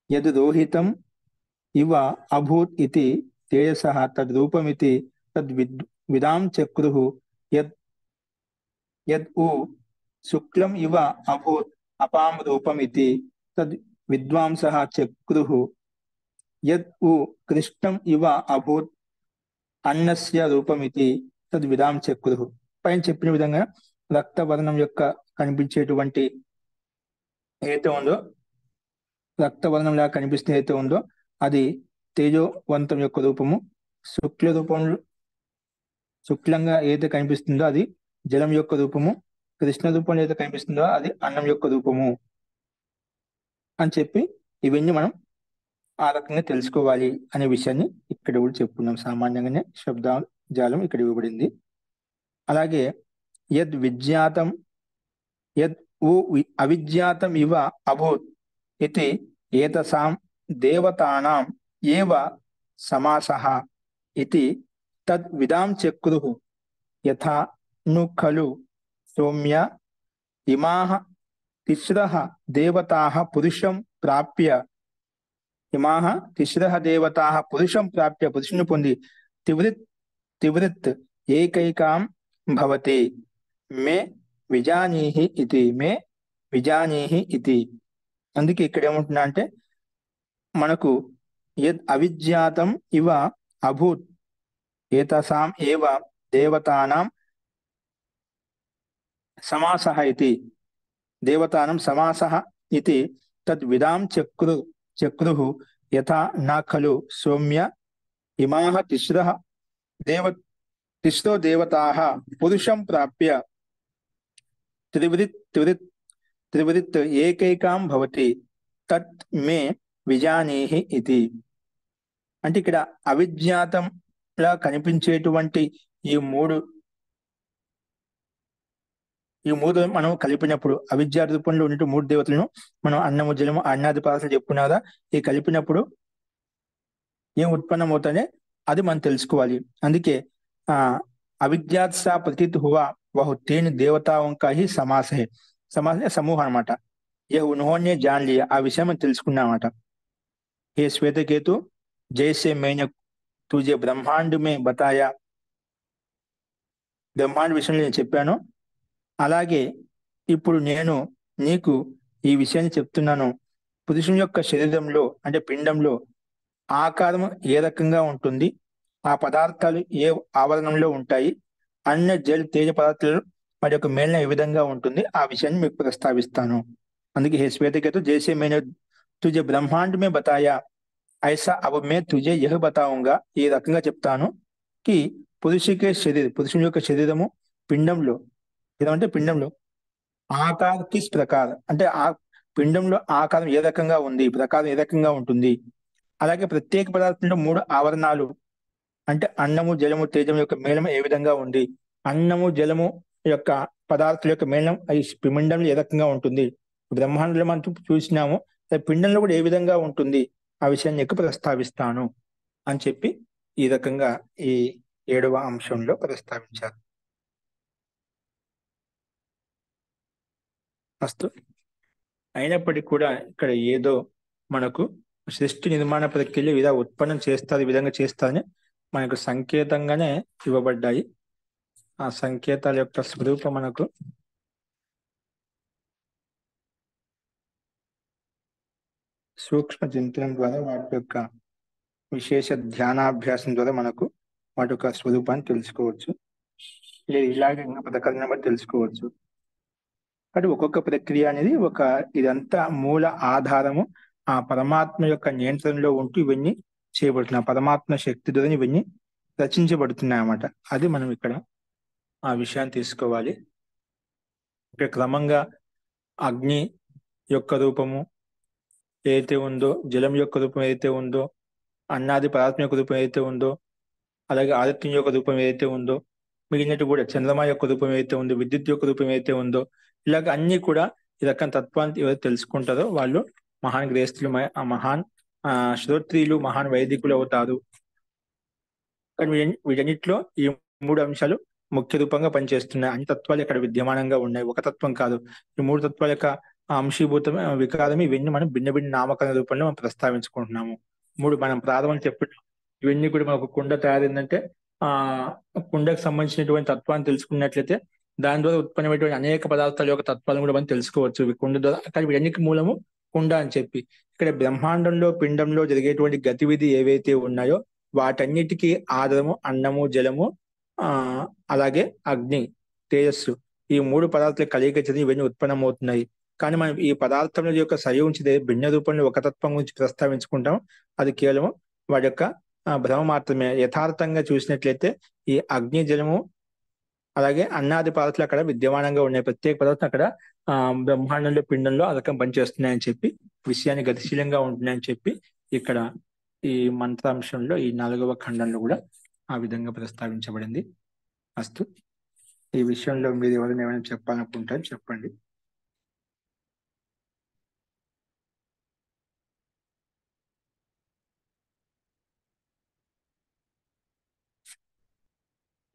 యద్ రోహితం ఇవ అభూత్ ఇది తేజసః తద్ రూపమితి తద్ విదాం చక్రుః యద్ యద్ ఉ శుక్లం ఇవ అభూత్ అపాం రూపమితి తద్ విద్వాంసః చక్రుః యద్ ఉ కృష్ణం ఇవ అభూత్ అన్నస్య రూపమితి తద్ విదాం చక్రుః. పైన చెప్పిన విధంగా రక్తవర్ణం యొక్క కనిపించేటువంటి ఏదైతే ఉందో, రక్తవర్ణంలా కనిపిస్తే అయితే ఉందో అది తేజోవంతం యొక్క రూపము. శుక్ల రూపంలో శుక్లంగా ఏదైతే కనిపిస్తుందో అది జలం యొక్క రూపము. కృష్ణ రూపంలో ఏదైతే కనిపిస్తుందో అది అన్నం యొక్క రూపము అని చెప్పి ఇవన్నీ మనం ఆ రకంగా తెలుసుకోవాలి అనే విషయాన్ని ఇక్కడ కూడా చెప్పుకున్నాం. సామాన్యంగానే శబ్దజాలం ఇక్కడ ఇవ్వబడింది. అలాగే యద్ విజ్ఞాతం యద్ ఉ అవిజ్ఞాతం ఇవ అభూత్ ఇది ఏతసాం దేవతానాం ఏవ సమాసః ఇది తద్ విదాం చక్రుః యథా ను ఖలు సౌమ్య ఇమాః తిస్రః దేవతాః పురుషం ప్రాప్య పురుషుని పొంది తివృత్ ఏకైకాం భవతి మే విజానీహి ఇది. అందుకే ఇక్కడ ఏమంటున్నా అంటే మనకు యద్ అవిజ్ఞాతం ఇవ అభూత్ ఏతసాం ఏవ దేవతానాం సమాసః ఇది తద్ విదాం చక్రుః యథా న ఖలు సౌమ్య ఇమాః తిస్రో దేవతాః పురుషం ప్రాప్య త్రివృత్ ఏకైకాం భవతి తత్ మే విజానీహి ఇది. అంటే ఇక్కడ అవిజ్ఞాతంలా కనిపించేటువంటి ఈ మూడు మనం కలిపినప్పుడు అవిద్యా రూపంలో ఉన్నట్టు మూడు దేవతలను మనం అన్నము, జలము, అన్నాది పదార్థాలు చెప్పుకున్నారా, ఈ కలిపినప్పుడు ఏం ఉత్పన్నం అవుతానే అది మనం తెలుసుకోవాలి. అందుకే అవిద్యాత్ సా ప్రతీత్ హువా వహు తేన్ దేవతాओं का ही समास है. समास సమూహం అనమాట. ये उन्होंने जान लिया, ఆ విషయం మనం తెలుసుకున్నామన్నమాట. हे श्वेतकेतु जैसे मैंने तुझे ब्रह्मांड में बताया, బ్రహ్మాండ విషయంలో నేను చెప్పాను, అలాగే ఇప్పుడు నేను నీకు ఈ విషయాన్ని చెప్తున్నాను. పురుషుని యొక్క శరీరంలో అంటే పిండంలో ఆకారం ఏ రకంగా ఉంటుంది, ఆ పదార్థాలు ఏ ఆవరణంలో ఉంటాయి, అన్న జల్ తేజ పదార్థాలు వాటి యొక్క మేళన ఏ విధంగా ఉంటుంది, ఆ విషయాన్ని మీకు ప్రస్తావిస్తాను. అందుకే హే శ్వేతకేతు జైసే मैंने तुझे ब्रह्मांड में बताया ऐसा अब मैं तुझे यह बताऊंगा, ఈ రకంగా చెప్తాను కి పురుషుని యొక్క శరీరము పిండంలో ఏదంటే పిండంలో ఆకార్ కిస్ ప్రకారం అంటే ఆ పిండంలో ఆకారం ఏ రకంగా ఉంది, ప్రకారం ఏ రకంగా ఉంటుంది. అలాగే ప్రత్యేక పదార్థంలో మూడు ఆవరణాలు అంటే అన్నము, జలము, తేజము యొక్క మేళం ఏ విధంగా ఉంది, అన్నము, జలము యొక్క పదార్థాల యొక్క మేళం ఈ పిండంలో ఏ రకంగా ఉంటుంది, బ్రహ్మాండంలో మనం చూసినాము, పిండంలో కూడా ఏ విధంగా ఉంటుంది, ఆ విషయాన్ని ఎక్కువ ప్రస్తావిస్తాను అని చెప్పి ఈ రకంగా ఈ 7వ అంశంలో ప్రస్తావించారు. అస్తు. అయినప్పటికీ కూడా ఇక్కడ ఏదో మనకు సృష్టి నిర్మాణ ప్రక్రియలు ఇలా ఉత్పన్నం చేస్తారు, ఈ విధంగా చేస్తారని మనకు సంకేతంగానే ఇవ్వబడ్డాయి. ఆ సంకేతాల యొక్క స్వరూపం మనకు సూక్ష్మ చింతనం ద్వారా వాటి యొక్క విశేష ధ్యానాభ్యాసం ద్వారా మనకు వాటి యొక్క స్వరూపాన్ని తెలుసుకోవచ్చు. లేదు ఇలాగే ఇంకా పథకాలను బట్టి తెలుసుకోవచ్చు. కాబట్టి ఒక్కొక్క ప్రక్రియ అనేది ఇదంతా మూల ఆధారము ఆ పరమాత్మ యొక్క నియంత్రణలో ఉంటూ ఇవన్నీ చేయబడుతున్నాయి. పరమాత్మ శక్తి ద్వారా ఇవన్నీ రచించబడుతున్నాయి అన్నమాట. అది మనం ఇక్కడ ఆ విషయాన్ని తీసుకోవాలి. ఇక్కడ క్రమంగా అగ్ని యొక్క రూపము ఏదైతే ఉందో, జలం యొక్క రూపం ఏదైతే ఉందో, అన్నాది పదార్థం యొక్క రూపం ఏదైతే ఉందో, అలాగే ఆదిత్యం యొక్క రూపం ఏదైతే ఉందో, మిగిలినట్టు కూడా చంద్రమా యొక్క రూపం ఏదైతే ఉందో, విద్యుత్ యొక్క రూపం ఏదైతే ఉందో, ఇలాగ అన్ని కూడా ఈ రకం తత్వాన్ని ఎవరైతే తెలుసుకుంటారో వాళ్ళు మహాన్ గ్రహస్థులు, మహాన్ శ్రోత్రియులు, మహాన్ వైదికులు అవుతారు. కానీ వీటన్నిటిలో ఈ మూడు అంశాలు ముఖ్య రూపంగా పనిచేస్తున్నాయి. అన్ని తత్వాలు ఇక్కడ విద్యమానంగా ఉన్నాయి, ఒక తత్వం కాదు. ఈ మూడు తత్వాల యొక్క అంశీభూతం వికారం ఇవన్నీ మనం భిన్న భిన్న నామకరణ రూపంలో మనం ప్రస్తావించుకుంటున్నాము. మనం ప్రారంభం చెప్పిన ఇవన్నీ కూడా మనకు కుండ తయారైందంటే ఆ కుండకు సంబంధించినటువంటి తత్వాన్ని తెలుసుకున్నట్లయితే దాని ద్వారా ఉత్పన్నమైనటువంటి అనేక పదార్థాల యొక్క తత్వాలను కూడా మనం తెలుసుకోవచ్చు. కుండ ద్వారా, కానీ వీటన్నిటి మూలము కుండ అని చెప్పి ఇక్కడ బ్రహ్మాండంలో పిండంలో జరిగేటువంటి గతివిధి ఏవైతే ఉన్నాయో వాటన్నిటికీ ఆధారము అన్నము, జలము, అలాగే అగ్ని, తేజస్సు, ఈ మూడు పదార్థాల కలయిక చేసి ఇవన్నీ ఉత్పన్నమవుతున్నాయి. కానీ మనం ఈ పదార్థముల యొక్క సరి ఉంచితే భిన్న రూపంలో ఒక తత్వం గురించి ప్రస్తావించుకుంటాం. అది కేవలం వాడి యొక్క భ్రమ మాత్రమే. యథార్థంగా చూసినట్లయితే ఈ అగ్ని, జలము అలాగే అన్నాది పదార్థాలు అక్కడ విద్యమానంగా ఉన్నాయి. ప్రత్యేక పదార్థం అక్కడ బ్రహ్మాండంలో పిండంలో ఆ రకం పనిచేస్తున్నాయని చెప్పి, విషయాన్ని గతిశీలంగా ఉంటున్నాయని చెప్పి ఇక్కడ ఈ మంత్రాంశంలో ఈ 4వ ఖండంలో కూడా ఆ విధంగా ప్రస్తావించబడింది. అస్తు. ఈ విషయంలో మీరు ఎవరైనా ఏమైనా చెప్పాలనుకుంటారో చెప్పండి.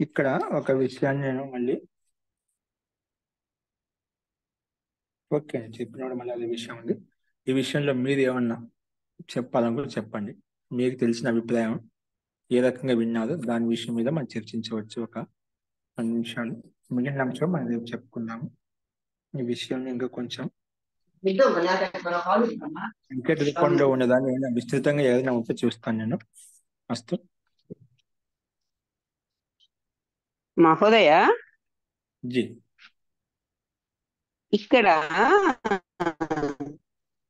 ఇక్కడ ఒక విషయాన్ని నేను మళ్ళీ ఓకే చెప్పినప్పుడు మళ్ళీ అదే విషయం ఉంది. ఈ విషయంలో మీరు ఏమన్నా చెప్పాలనుకుంటే చెప్పండి. మీకు తెలిసిన అభిప్రాయం ఏ రకంగా విన్నారో దాని విషయం మీద మనం చర్చించవచ్చు. ఒక 2 నిమిషాలు. మిగిలిన అంశం మనం రేపు చెప్పుకుందాము. ఈ విషయం ఇంకా కొంచెం సంకేత రూపంలో ఉన్నదాన్ని ఏదైనా విస్తృతంగా ఏదైనా ఉంటే చూస్తాను నేను. అస్తు. మహోదయ, జీ ఇక్కడ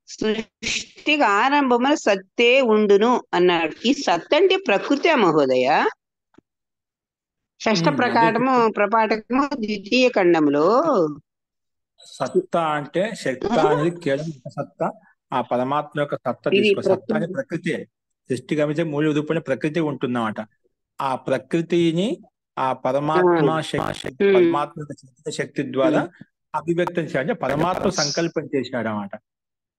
సృష్టికి ఆరంభమున సత్తే ఉండును అన్నాడు. ఈ సత్ అంటే ప్రకృతి మహోదయ. షష్ఠ ప్రపాఠకము ద్వితీయ ఖండంలో సత్తా అంటే శక్త అనేది కేవలం సత్తా, ఆ పరమాత్మ యొక్క సత్తా తీసుకో. సత్తా అని ప్రకృతి, సృష్టి గమించే మూల రూపంలో ప్రకృతి ఉంటుందన్నమాట. ఆ ప్రకృతిని ఆ పరమాత్మ శక్తి ద్వారా అభివ్యక్తం చేయాలంటే పరమాత్మ సంకల్పం చేశాడు అన్నమాట.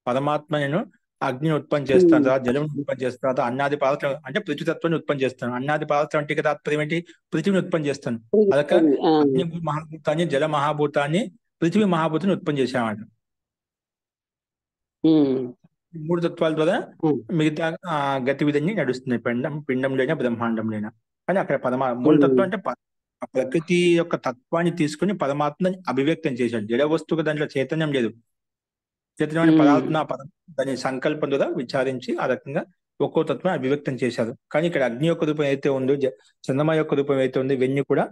పరమాత్మ నేను అగ్నిని ఉత్పత్తి చేస్తాను, తర్వాత జలం ఉత్పత్తి చేస్తాను, తర్వాత అన్నాది పదార్థం అంటే పృథ్వీతత్వాన్ని ఉత్పత్తి చేస్తాను. అన్నాది పదార్థం అంటే తాత్పర్యం ఏంటి? పృథ్వీని ఉత్పత్తి చేస్తాను. అదొక అగ్ని మహాభూతాన్ని, జల మహాభూతాన్ని, పృథ్వీ మహాభూతాన్ని ఉత్పత్తి చేశామట. 3 తత్వాల ద్వారా మిగతా గతివిధి నడుస్తుంది. పిండంలోనే బ్రహ్మాండంలోనే. కానీ అక్కడ మూలతత్వం అంటే ప్రకృతి యొక్క తత్వాన్ని తీసుకుని పరమాత్మని అభివ్యక్తం చేశాడు. జడ వస్తువుకు దాంట్లో చైతన్యం లేదు. చైతన్యమైన పదార్థం దాని సంకల్పం ద్వారా విచారించి ఆ రకంగా ఒక్కో తత్వం అభివ్యక్తం చేశారు. కానీ ఇక్కడ అగ్ని యొక్క రూపం అయితే ఉందో, చంద్రమ యొక్క రూపం అయితే ఉందో, ఇవన్నీ కూడా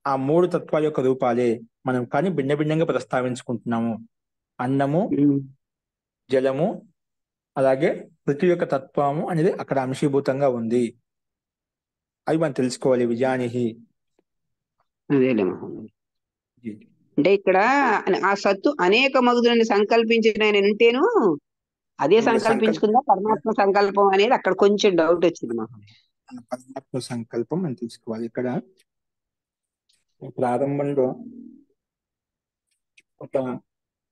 ఆ 3 తత్వాల యొక్క రూపాలే. మనం కానీ భిన్న భిన్నంగా ప్రస్తావించుకుంటున్నాము. అన్నము, జలము, అలాగే పృథ్వీ యొక్క తత్వము అనేది అక్కడ అంశీభూతంగా ఉంది. అవి మనం తెలుసుకోవాలి. విజానిహి. అంటే ఇక్కడ ఆ సత్తు అనేక మగుదులని సంకల్పించిన ఆయన ఉంటేను అదే సంకల్పించుకుందా పరమాత్మ సంకల్పం అనేది అక్కడ కొంచెం డౌట్ వచ్చింది మాకు. పరమాత్మ సంకల్పం మనం తెలుసుకోవాలి. ఇక్కడ ప్రారంభంలో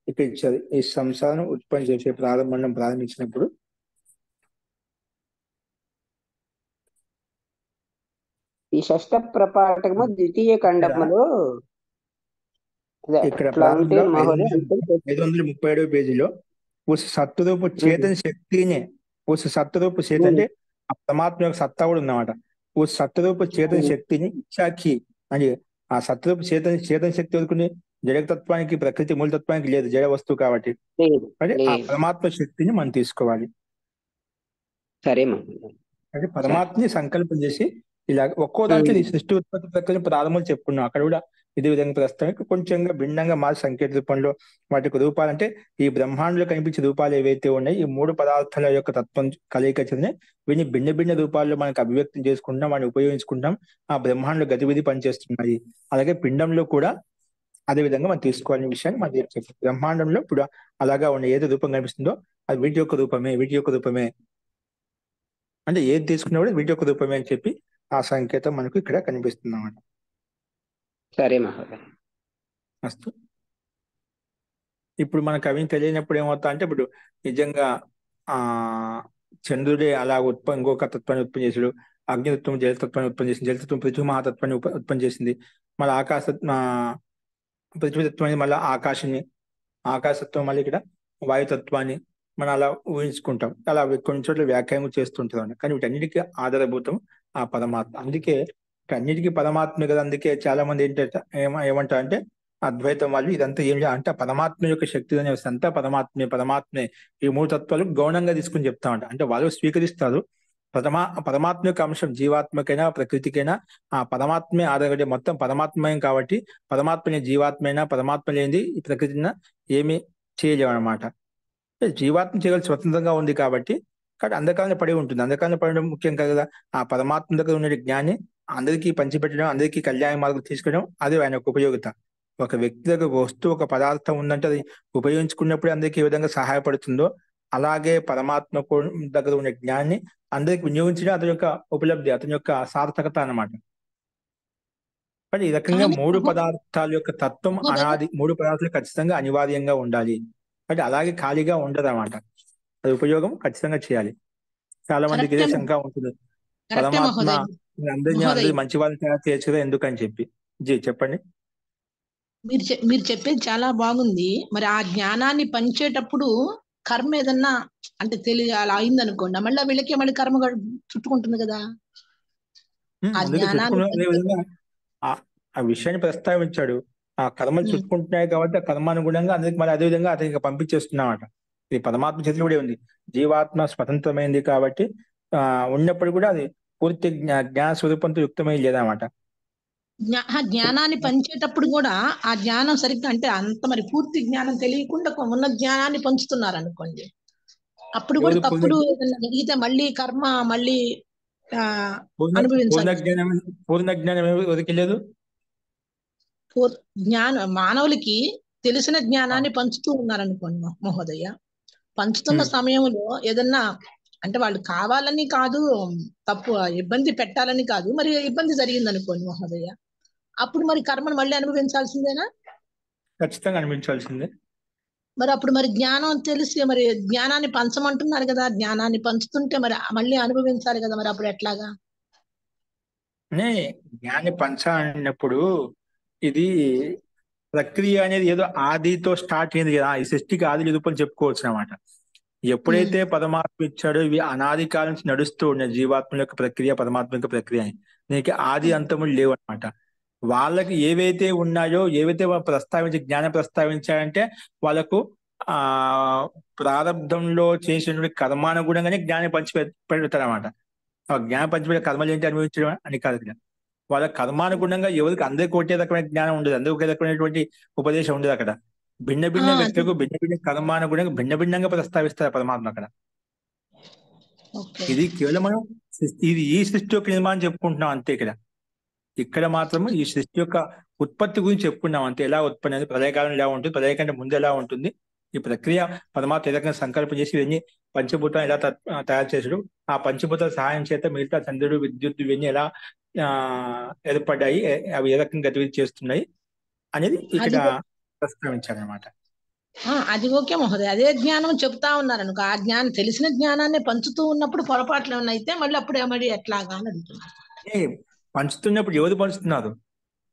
ఇక్కడ ఇచ్చారు. ఈ సంసారం ఉత్పత్తి చేసే ప్రారంభించినప్పుడు ఈ షష్ఠ ప్రపాఠకము ద్వితీయ ఖండములో ఇక్కడ 537 పేజీలో సత్వరూపు చేతన శక్తిని సత్వరూపు చేత అంటే పరమాత్మ యొక్క సత్తా కూడా ఉన్నమాట. సత్వరూపు చేతన శక్తిని ఇచ్చాకి అని ఆ సత్వరూపు చేతన శక్తి వరకుని జడతత్వానికి ప్రకృతి మూలతత్వానికి లేదు, జడ వస్తువు కాబట్టి. అంటే ఆ పరమాత్మ శక్తిని మనం తీసుకోవాలి. సరే అంటే పరమాత్మని సంకల్పం చేసి ఇలా ఒక్కో దాంట్లో ఈ సృష్టి ఉత్పత్తి ప్రక్రియ ప్రారంభం చెప్పుకున్నాం. అక్కడ కూడా ఇదే విధంగా ప్రస్తుతానికి కొంచెంగా భిన్నంగా మార్చి సంకేత రూపంలో వాటికి రూపాలంటే ఈ బ్రహ్మాండంలో కనిపించే రూపాలు ఏవైతే ఉన్నాయి ఈ మూడు పదార్థాల యొక్క తత్వం కలయిక చెందిన వీటిని భిన్న భిన్న రూపాల్లో మనకు అభివ్యక్తం చేసుకుంటాం, వాటిని ఉపయోగించుకుంటాం. ఆ బ్రహ్మాండంలో గతివిధి పనిచేస్తున్నాయి. అలాగే పిండంలో కూడా అదే విధంగా మనం తీసుకోవాలనే విషయాన్ని మనం చెప్పాం. బ్రహ్మాండంలో ఇప్పుడు అలాగా ఉన్న ఏదో రూపం కనిపిస్తుందో అది వీటి యొక్క రూపమే అంటే ఏది తీసుకున్నా కూడా వీటి యొక్క రూపమే అని చెప్పి ఆ సంకేతం మనకు ఇక్కడ కనిపిస్తుంది అన్నమాట. సరే మహోదయ. అస్తు. ఇప్పుడు మనకు అవి తెలియనప్పుడు ఏమవుతా అంటే ఇప్పుడు నిజంగా ఆ చంద్రుడే అలా ఇంకొక తత్వాన్ని ఉత్పత్తి చేసాడు, అగ్నితత్వం జలతత్వాన్ని ఉత్పత్తి చేసింది, జలతత్వం పృథ్వీ మహాతత్వాన్ని ఉత్పత్తి చేసింది, మళ్ళీ పృథ్వీతత్వం అనేది మళ్ళీ ఆకాశతత్వం మళ్ళీ ఇక్కడ వాయుతత్వాన్ని మనం అలా ఊహించుకుంటాం. అలా కొన్ని చోట్ల వ్యాఖ్యానం చేస్తుంటాం. కానీ వీటన్నిటికీ ఆధారభూతం ఆ పరమాత్మ. అందుకే అన్నిటికీ పరమాత్మే కదా. అందుకే చాలా మంది ఏంటంటే ఏమంటారు అంటే అద్వైతం వాళ్ళు ఇదంతా ఏం అంటే పరమాత్మ యొక్క శక్తి అనే అంతా పరమాత్మే ఈ మూడు తత్వాలు గౌణంగా తీసుకుని చెప్తా ఉంటారు. అంటే వాళ్ళు స్వీకరిస్తారు పరమాత్మ యొక్క అంశం జీవాత్మకైనా ప్రకృతికైనా ఆ పరమాత్మే ఆధారపడి మొత్తం పరమాత్మయం కాబట్టి పరమాత్మనే జీవాత్మైనా పరమాత్మ లేనిది ఈ ప్రకృతిన ఏమీ చేయలేము అనమాట. జీవాత్మ చేయగల స్వతంత్రంగా ఉంది కాబట్టి అంధకారంలో పడి ఉంటుంది. అంధకారంలో పడడం ముఖ్యం కదా. ఆ పరమాత్మ దగ్గర ఉన్న జ్ఞాని అందరికీ పంచిపెట్టడం, అందరికీ కళ్యాణ మార్గం తీసుకెళ్ళడం అది ఆయన యొక్క ఉపయోగిత. ఒక వ్యక్తి దగ్గర వస్తువు ఒక పదార్థం ఉందంటే అది ఉపయోగించుకున్నప్పుడు అందరికీ ఏ విధంగా సహాయపడుతుందో అలాగే పరమాత్మ దగ్గర ఉన్న జ్ఞాన్ని అందరికి వినియోగించడం అతని యొక్క ఉపలబ్ధి, అతని యొక్క సార్థకత అన్నమాట. కానీ ఈ రకంగా మూడు పదార్థాల యొక్క తత్వం అనాది, మూడు పదార్థాలు ఖచ్చితంగా అనివార్యంగా ఉండాలి. అంటే అలాగే ఖాళీగా ఉండదు అన్నమాట. అది ఉపయోగం ఖచ్చితంగా చేయాలి. చాలా మందికి ఇదే శంక ఉంటుంది, పరమాత్మ అందరి మంచి వాళ్ళని తయారు చేయొచ్చు కదా ఎందుకని చెప్పి. చెప్పండి. మీరు చెప్పేది చాలా బాగుంది. మరి ఆ జ్ఞానాన్ని పంచేటప్పుడు కర్మ ఏదన్నా అంటే అలా అయిందనుకోండి, మళ్ళీ వీళ్ళకి మళ్ళీ కర్మ చుట్టుకుంటుంది కదా. ఆ విషయాన్ని ప్రస్తావించాడు. ఆ కర్మలు చుట్టుకుంటున్నాయి కాబట్టి ఆ కర్మానుగుణంగా అందరికి మళ్ళీ అదే విధంగా అతనికి పంపించేస్తున్నామట. ఇది పరమాత్మ చేతిలో కూడా ఉంది. జీవాత్మ స్వతంత్రమైంది కాబట్టి ఉన్నప్పుడు కూడా అది పూర్తి జ్ఞాన స్వరూపంతో యుక్తమై లేదన్నమాట. జ్ఞానాన్ని పంచేటప్పుడు కూడా ఆ జ్ఞానం సరిగ్గా అంటే అంత మరి పూర్తి జ్ఞానం తెలియకుండా ఉన్న జ్ఞానాన్ని పంచుతున్నారు అనుకోండి, అప్పుడు కూడా తప్పుడు జరిగితే మళ్ళీ కర్మ మళ్ళీ అనుభవించాలి. పూర్ణ జ్ఞానం వదిలేదు. మానవులకి తెలిసిన జ్ఞానాన్ని పంచుతూ ఉన్నారనుకోండి మహోదయ, పంచుతున్న సమయంలో ఏదన్నా అంటే వాళ్ళు కావాలని కాదు, తప్పు ఇబ్బంది పెట్టాలని కాదు, మరి ఇబ్బంది జరిగింది అనుకోండి మహోదయ, అప్పుడు మరి కర్మను మళ్ళీ అనుభవించాల్సిందేనా? ఖచ్చితంగా అనుభవించాల్సిందే. మరి అప్పుడు మరి జ్ఞానం తెలిసి మరి జ్ఞానాన్ని పంచమంటున్నారు కదా, జ్ఞానాన్ని పంచుతుంటే మరి మళ్ళీ అనుభవించాలి కదా, మరి అప్పుడు ఎట్లాగా? జ్ఞాని పంచాలన్నప్పుడు ఇది ప్రక్రియ అనేది ఏదో ఆదితో స్టార్ట్ అయింది కదా, ఈ సృష్టికి ఆది రూపం చెప్పుకోవచ్చు అన్నమాట. ఎప్పుడైతే పరమాత్మ ఇచ్చాడో ఇవి అనాది కాలం నుంచి నడుస్తూ ఉన్న జీవాత్మ యొక్క ప్రక్రియ, పరమాత్మ యొక్క ప్రక్రియ అని దీనికి ఆది అంతములు లేవు అనమాట. వాళ్ళకి ఏవైతే ఉన్నాయో, ఏవైతే జ్ఞానం ప్రస్తావించారంటే వాళ్ళకు ప్రారంభంలో చేసినటువంటి కర్మానుగుణంగానే జ్ఞానం పెడతారు అనమాట. ఆ జ్ఞానం పంచిపెట్టే కర్మలు ఏంటి అనుభవించడం అని కాదు కదా. వాళ్ళ కర్మానుగుణంగా ఎవరికి అందరికీ ఒకే రకమైన జ్ఞానం ఉండదు, అందరికీ ఒకే రకమైనటువంటి ఉపదేశం ఉండదు. అక్కడ భిన్న భిన్న వ్యక్తులకు భిన్న భిన్న కర్మానుగుణంగా భిన్న భిన్నంగా ప్రస్తావిస్తారు పరమాత్మ అక్కడ. ఇది కేవలం మనం ఈ సృష్టి యొక్క నిర్మాణం చెప్పుకుంటున్నాం అంతే. ఇక్కడ మాత్రము ఈ సృష్టి యొక్క ఉత్పత్తి గురించి చెప్పుకున్నాం అంతే. ఎలా ఉత్పత్తి అనేది ప్రళయకాలం ఎలా ఉంటుంది, ప్రళయ కంటే ముందు ఎలా ఉంటుంది, ఈ ప్రక్రియ పరమాత్మ ఏ రకంగా సంకల్పం చేసి ఇవన్నీ పంచభూతాలు ఎలా తయారు చేసాడు, ఆ పంచభూతాల సహాయం చేత మిగతా చంద్రుడు విద్యుత్ ఇవన్నీ ఎలా ఏర్పడ్డాయి, అవి ఏ రకంగా గతివిధి చేస్తున్నాయి అనేది ఇక్కడ ప్రస్తావించారనమాట. అది ఓకే మహోదయ, అదే జ్ఞానం చెప్తా ఉన్నారనుకో, ఆ జ్ఞానం తెలిసిన జ్ఞానాన్ని పంచుతూ ఉన్నప్పుడు పొరపాట్లు ఏమన్నా అయితే మళ్ళీ అప్పుడు మరి ఎట్లాగా అని అడుగుతున్నారు. పంచుతున్నప్పుడు ఎవరు పంచుతున్నారు?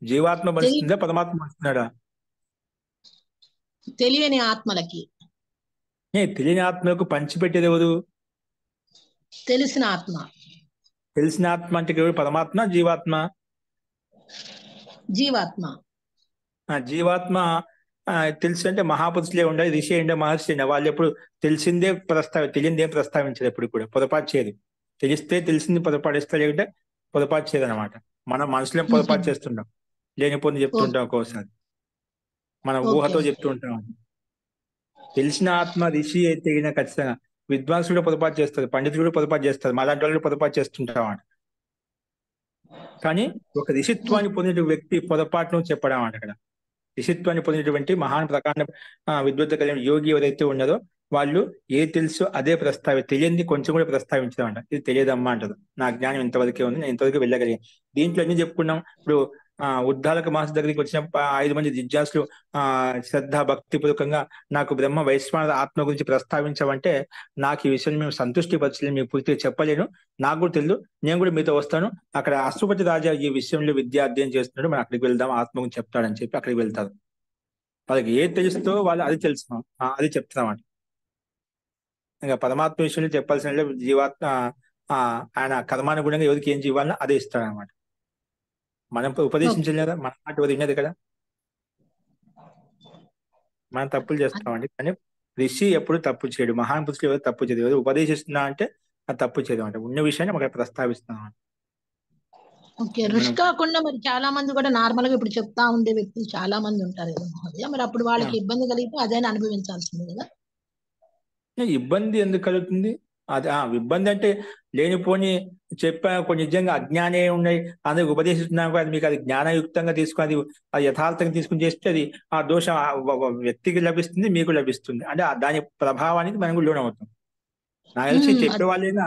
జీవాత్మ పంచుతుందా, పరమాత్మ పంచుతున్నాడా? తెలియని ఆత్మలకి. తెలియని ఆత్మలకు పంచిపెట్టేది ఎవరు? తెలిసిన ఆత్మ. తెలిసిన ఆత్మ అంటే ఎవరు? పరమాత్మ, జీవాత్మ? జీవాత్మ. జీవాత్మ తెలిసి అంటే మహాపురుషులే ఉండాలి, ఋషి ఉండే, మహర్షి ఉండే. వాళ్ళు ఎప్పుడు తెలిసిందే తెలియనిదేం ప్రస్తావించారు, ఎప్పుడు కూడా పొరపాటు చేయదు. తెలిస్తే తెలిసింది పొరపాటిస్తారు, లేకుంటే పొరపాటు చేయదన్నమాట. మనం మనసులో పొరపాటు చేస్తుంటాం, లేనిపోని చెప్తుంటాం ఒక్కోసారి, మన ఓకే ఊహతో చెప్తూ ఉంటాం. తెలిసిన ఆత్మ ఋషి అయితే గిన ఖచ్చితంగా విద్వాంసుడు కూడా పొరపాటు చేస్తారు, పండితుడు కూడా పొరపాటు చేస్తారు, మాలాంటి వాళ్ళు కూడా పొరపాటు చేస్తుంటాం అన్నమాట. కానీ ఒక ఋషిత్వాన్ని పొందిన వ్యక్తి పొరపాటును చెప్పడం అన్నమాట. అక్కడ ఋషిత్వాన్ని పొందినటువంటి మహాన్ ప్రకాండ విద్వత్త కలిగిన యోగి ఎవరైతే ఉన్నారో వాళ్ళు ఏది తెలుసో అదే తెలియంది కొంచెం కూడా ప్రస్తావించడం. ఇది తెలియదమ్మా అంటారు, నా జ్ఞానం ఇంతవరకే ఉంది, నేను ఇంతవరకు వెళ్ళగలిగాను. దీంట్లో అన్ని చెప్పుకున్నాం. ఇప్పుడు ఉద్దాలక మహర్షి దగ్గరికి వచ్చిన 5 మంది జిజ్ఞాసులు శ్రద్ధ భక్తిపూర్వకంగా నాకు బ్రహ్మ వైశ్వానర ఆత్మ గురించి ప్రస్తావించమంటే, నాకు ఈ విషయం మేము సంతృష్టి పరచలేము, మీకు పూర్తిగా చెప్పలేను, నాకు కూడా తెలియదు, నేను కూడా మీతో వస్తాను, అక్కడ అశ్వపతి రాజా ఈ విషయంలో విద్య అధ్యయనం చేస్తున్నాడు, మనం అక్కడికి వెళ్దాం, ఆత్మ గురించి చెప్తాడని చెప్పి అక్కడికి వెళ్తారు. వాళ్ళకి ఏది తెలుస్తుందో వాళ్ళు అది తెలుస్తున్నాం, అది చెప్తున్నామంట. ఇంకా పరమాత్మ విషయంలో చెప్పాల్సిన జీవాత్మ ఆయన కర్మానుగుణంగా ఎవరికి ఏం జీవాలన్నా అదే ఇస్తాడనమాట. మనం ఉపదేశించలేదు కదా, మన మాట ఎవరు విన్నది కదా, మనం తప్పులు చేస్తామండి. కానీ ఋషి ఎప్పుడు తప్పు చేయడు, మహాన్ పురుషులు ఎవరు తప్పు చేయదు, ఎవరు ఉపదేశిస్తున్నా అంటే అది తప్పు చేయదు అంటే ఉన్న విషయాన్ని మనం ప్రస్తావిస్తున్నాం. ఓకే. ఋషి కాకుండా మరి చాలా మంది కూడా నార్మల్ గా ఇప్పుడు చెప్తా ఉండే వ్యక్తులు చాలా మంది ఉంటారు కదా మహోదయ, మరి అప్పుడు వాళ్ళకి ఇబ్బంది కలిగితే అదైనా అనుభవించాల్సింది కదా. ఇబ్బంది ఎందుకు కలుగుతుంది? అది ఇబ్బంది అంటే లేనిపోని చెప్పా కొన్ని నిజంగా అజ్ఞానే ఉన్నాయి, అందరికి ఉపదేశిస్తున్నాను, అది మీకు అది జ్ఞానయుక్తంగా తీసుకుని అది యథార్థంగా తీసుకుని చేస్తే అది ఆ దోషం వ్యక్తికి లభిస్తుంది, మీకు లభిస్తుంది. అంటే దాని ప్రభావానికి మనం కూడా లోనవుతాం. నాకు తెలిసి చెప్పే వాళ్ళైనా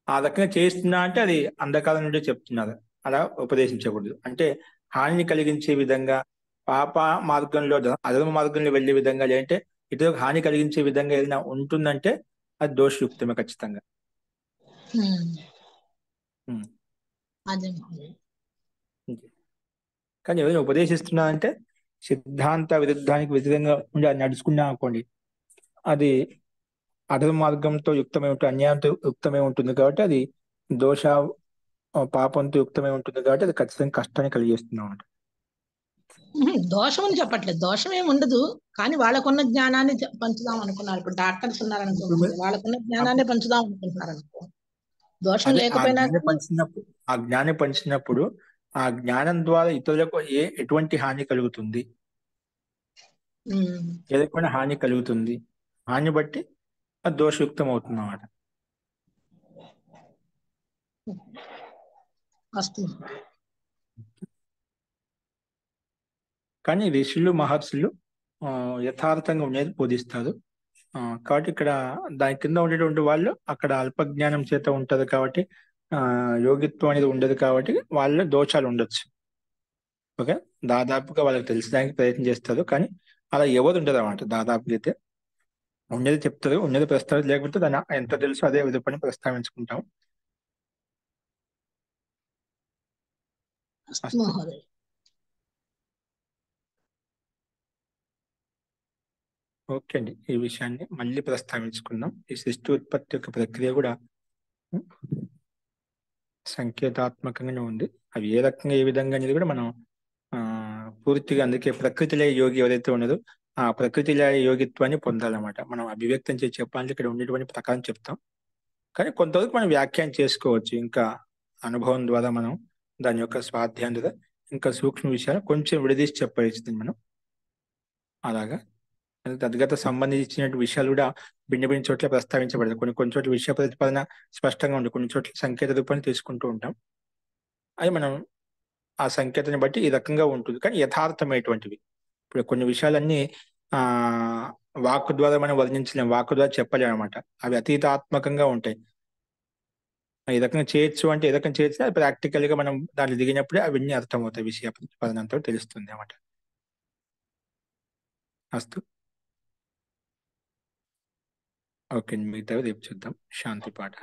ఆ రకంగా చేస్తున్నా అంటే అది అంధకాలం నుండి చెప్తున్నారు, అలా ఉపదేశించకూడదు. అంటే హానిని కలిగించే విధంగా, పాప మార్గంలో అధర్మ మార్గంలో వెళ్లే విధంగా, లేదంటే ఇతరులకు హాని కలిగించే విధంగా ఏదైనా ఉంటుందంటే అది దోషయుక్తమే ఖచ్చితంగా. కానీ ఎవరైనా ఉపదేశిస్తున్నారంటే సిద్ధాంత విరుద్ధానికి విరుద్ధంగా ఉండి అది నడుచుకున్నాం అనుకోండి, అది అధర్మ మార్గంతో యుక్తమై ఉంటుంది, అన్యాయంతో యుక్తమై ఉంటుంది, కాబట్టి అది దోష పాపంతో యుక్తమై ఉంటుంది, కాబట్టి అది ఖచ్చితంగా కష్టాన్ని కలిగిస్తుంది అన్నమాట. దోషం అని చెప్పట్లేదు, దోషం ఏమి ఉండదు, కానీ వాళ్ళకున్న జ్ఞానాన్ని పంచుదాం అనుకున్నారు. ఇప్పుడు డాక్టర్స్ ఉన్నారనుకో, వాళ్ళకున్న జ్ఞానాన్ని పంచుదాం అనుకుంటున్నారు అనుకో, దోషం లేకపోయినా ఆ జ్ఞానం పంచినప్పుడు ఆ జ్ఞానం ద్వారా ఇతరులకు ఎటువంటి హాని కలుగుతుంది, ఏదైనా హాని కలుగుతుంది, హాని బట్టి అది దోషయుక్తం అవుతుంది అన్నమాట. కానీ ఋషులు మహర్షులు యథార్థంగా ఉండేది బోధిస్తారు. కాబట్టి ఇక్కడ దాని కింద ఉండేటువంటి వాళ్ళు అక్కడ అల్పజ్ఞానం చేత ఉంటది కాబట్టి యోగిత్వం అనేది ఉండదు, కాబట్టి వాళ్ళ దోషాలు ఉండొచ్చు. ఓకే, దాదాపుగా వాళ్ళకి తెలిసడానికి ప్రయత్నం చేస్తారు, కానీ అలా ఎవరు ఉండదు అన్నమాట. దాదాపుగా అయితే ఉండేది చెప్తారు, ఉండేది ప్రస్తావించ, లేకపోతే దాన్ని ఎంత తెలుసు అదే విధపని ప్రస్తావించుకుంటాం. ఓకే అండి, ఈ విషయాన్ని మళ్ళీ ప్రస్తావించుకుందాం. ఈ సృష్టి ఉత్పత్తి యొక్క ప్రక్రియ కూడా సంకేతాత్మకంగానే ఉంది. అవి ఏ రకంగా ఏ విధంగా అనేది కూడా మనం పూర్తిగా, అందుకే ప్రకృతిలో యోగి ఎవరైతే ఉన్నదో ఆ ప్రకృతిలో యోగిత్వాన్ని పొందాలన్నమాట. మనం అభివ్యక్తం చేసి చెప్పాలంటే ఇక్కడ ఉండేటువంటి ప్రకారం చెప్తాం, కానీ కొంతవరకు మనం వ్యాఖ్యానం చేసుకోవచ్చు. ఇంకా అనుభవం ద్వారా మనం దాని యొక్క స్వాధ్యాయం ద్వారా ఇంకా సూక్ష్మ విషయాలు కొంచెం విడదీసి చెప్పవచ్చు మనం. అలాగా తద్గత సంబంధించిన విషయాలు కూడా భిన్న భిన్న చోట్ల ప్రస్తావించబడదు. కొన్ని చోట్ల విషయ ప్రతిపాదన స్పష్టంగా ఉంటుంది, కొన్ని చోట్ల సంకేత రూపాన్ని తీసుకుంటూ ఉంటాం. అది మనం ఆ సంకేతాన్ని బట్టి ఈ రకంగా ఉంటుంది, కానీ యథార్థమైనటువంటివి. ఇప్పుడు కొన్ని విషయాలన్నీ వాక్కు ద్వారా మనం వర్ణించలేము, వాక్కు ద్వారా చెప్పలేము అనమాట. అవి అతీతాత్మకంగా ఉంటాయి. ఈ రకంగా చేయొచ్చు అంటే, ఏ రకంగా చేయొచ్చు అది ప్రాక్టికల్ గా మనం దాన్ని దిగినప్పుడే అవన్నీ అర్థమవుతాయి, విషయ ప్రతిపాదన అంతా తెలుస్తుంది అన్నమాట. అస్తు. ఓకే, మిగతా రేపు చూద్దాం. శాంతి పాఠ.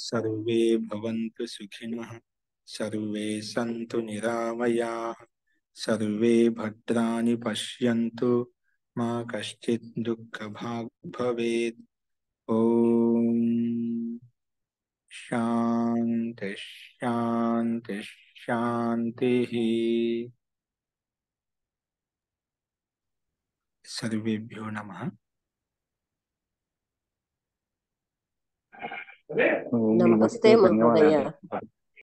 సర్వే భవంతు సుఖినః, సర్వే సంతు నిరామయాః, సర్వే భద్రాణి పశ్యంతు, మా కశ్చిత్ దుఃఖభాగ్ భవేత్. ఓం శాంతి శాంతి శాంతి. సర్వేభ్యో నమః. ఓం నమస్తే నమస్తే, మహోదయ. ధన్యవాదాలు.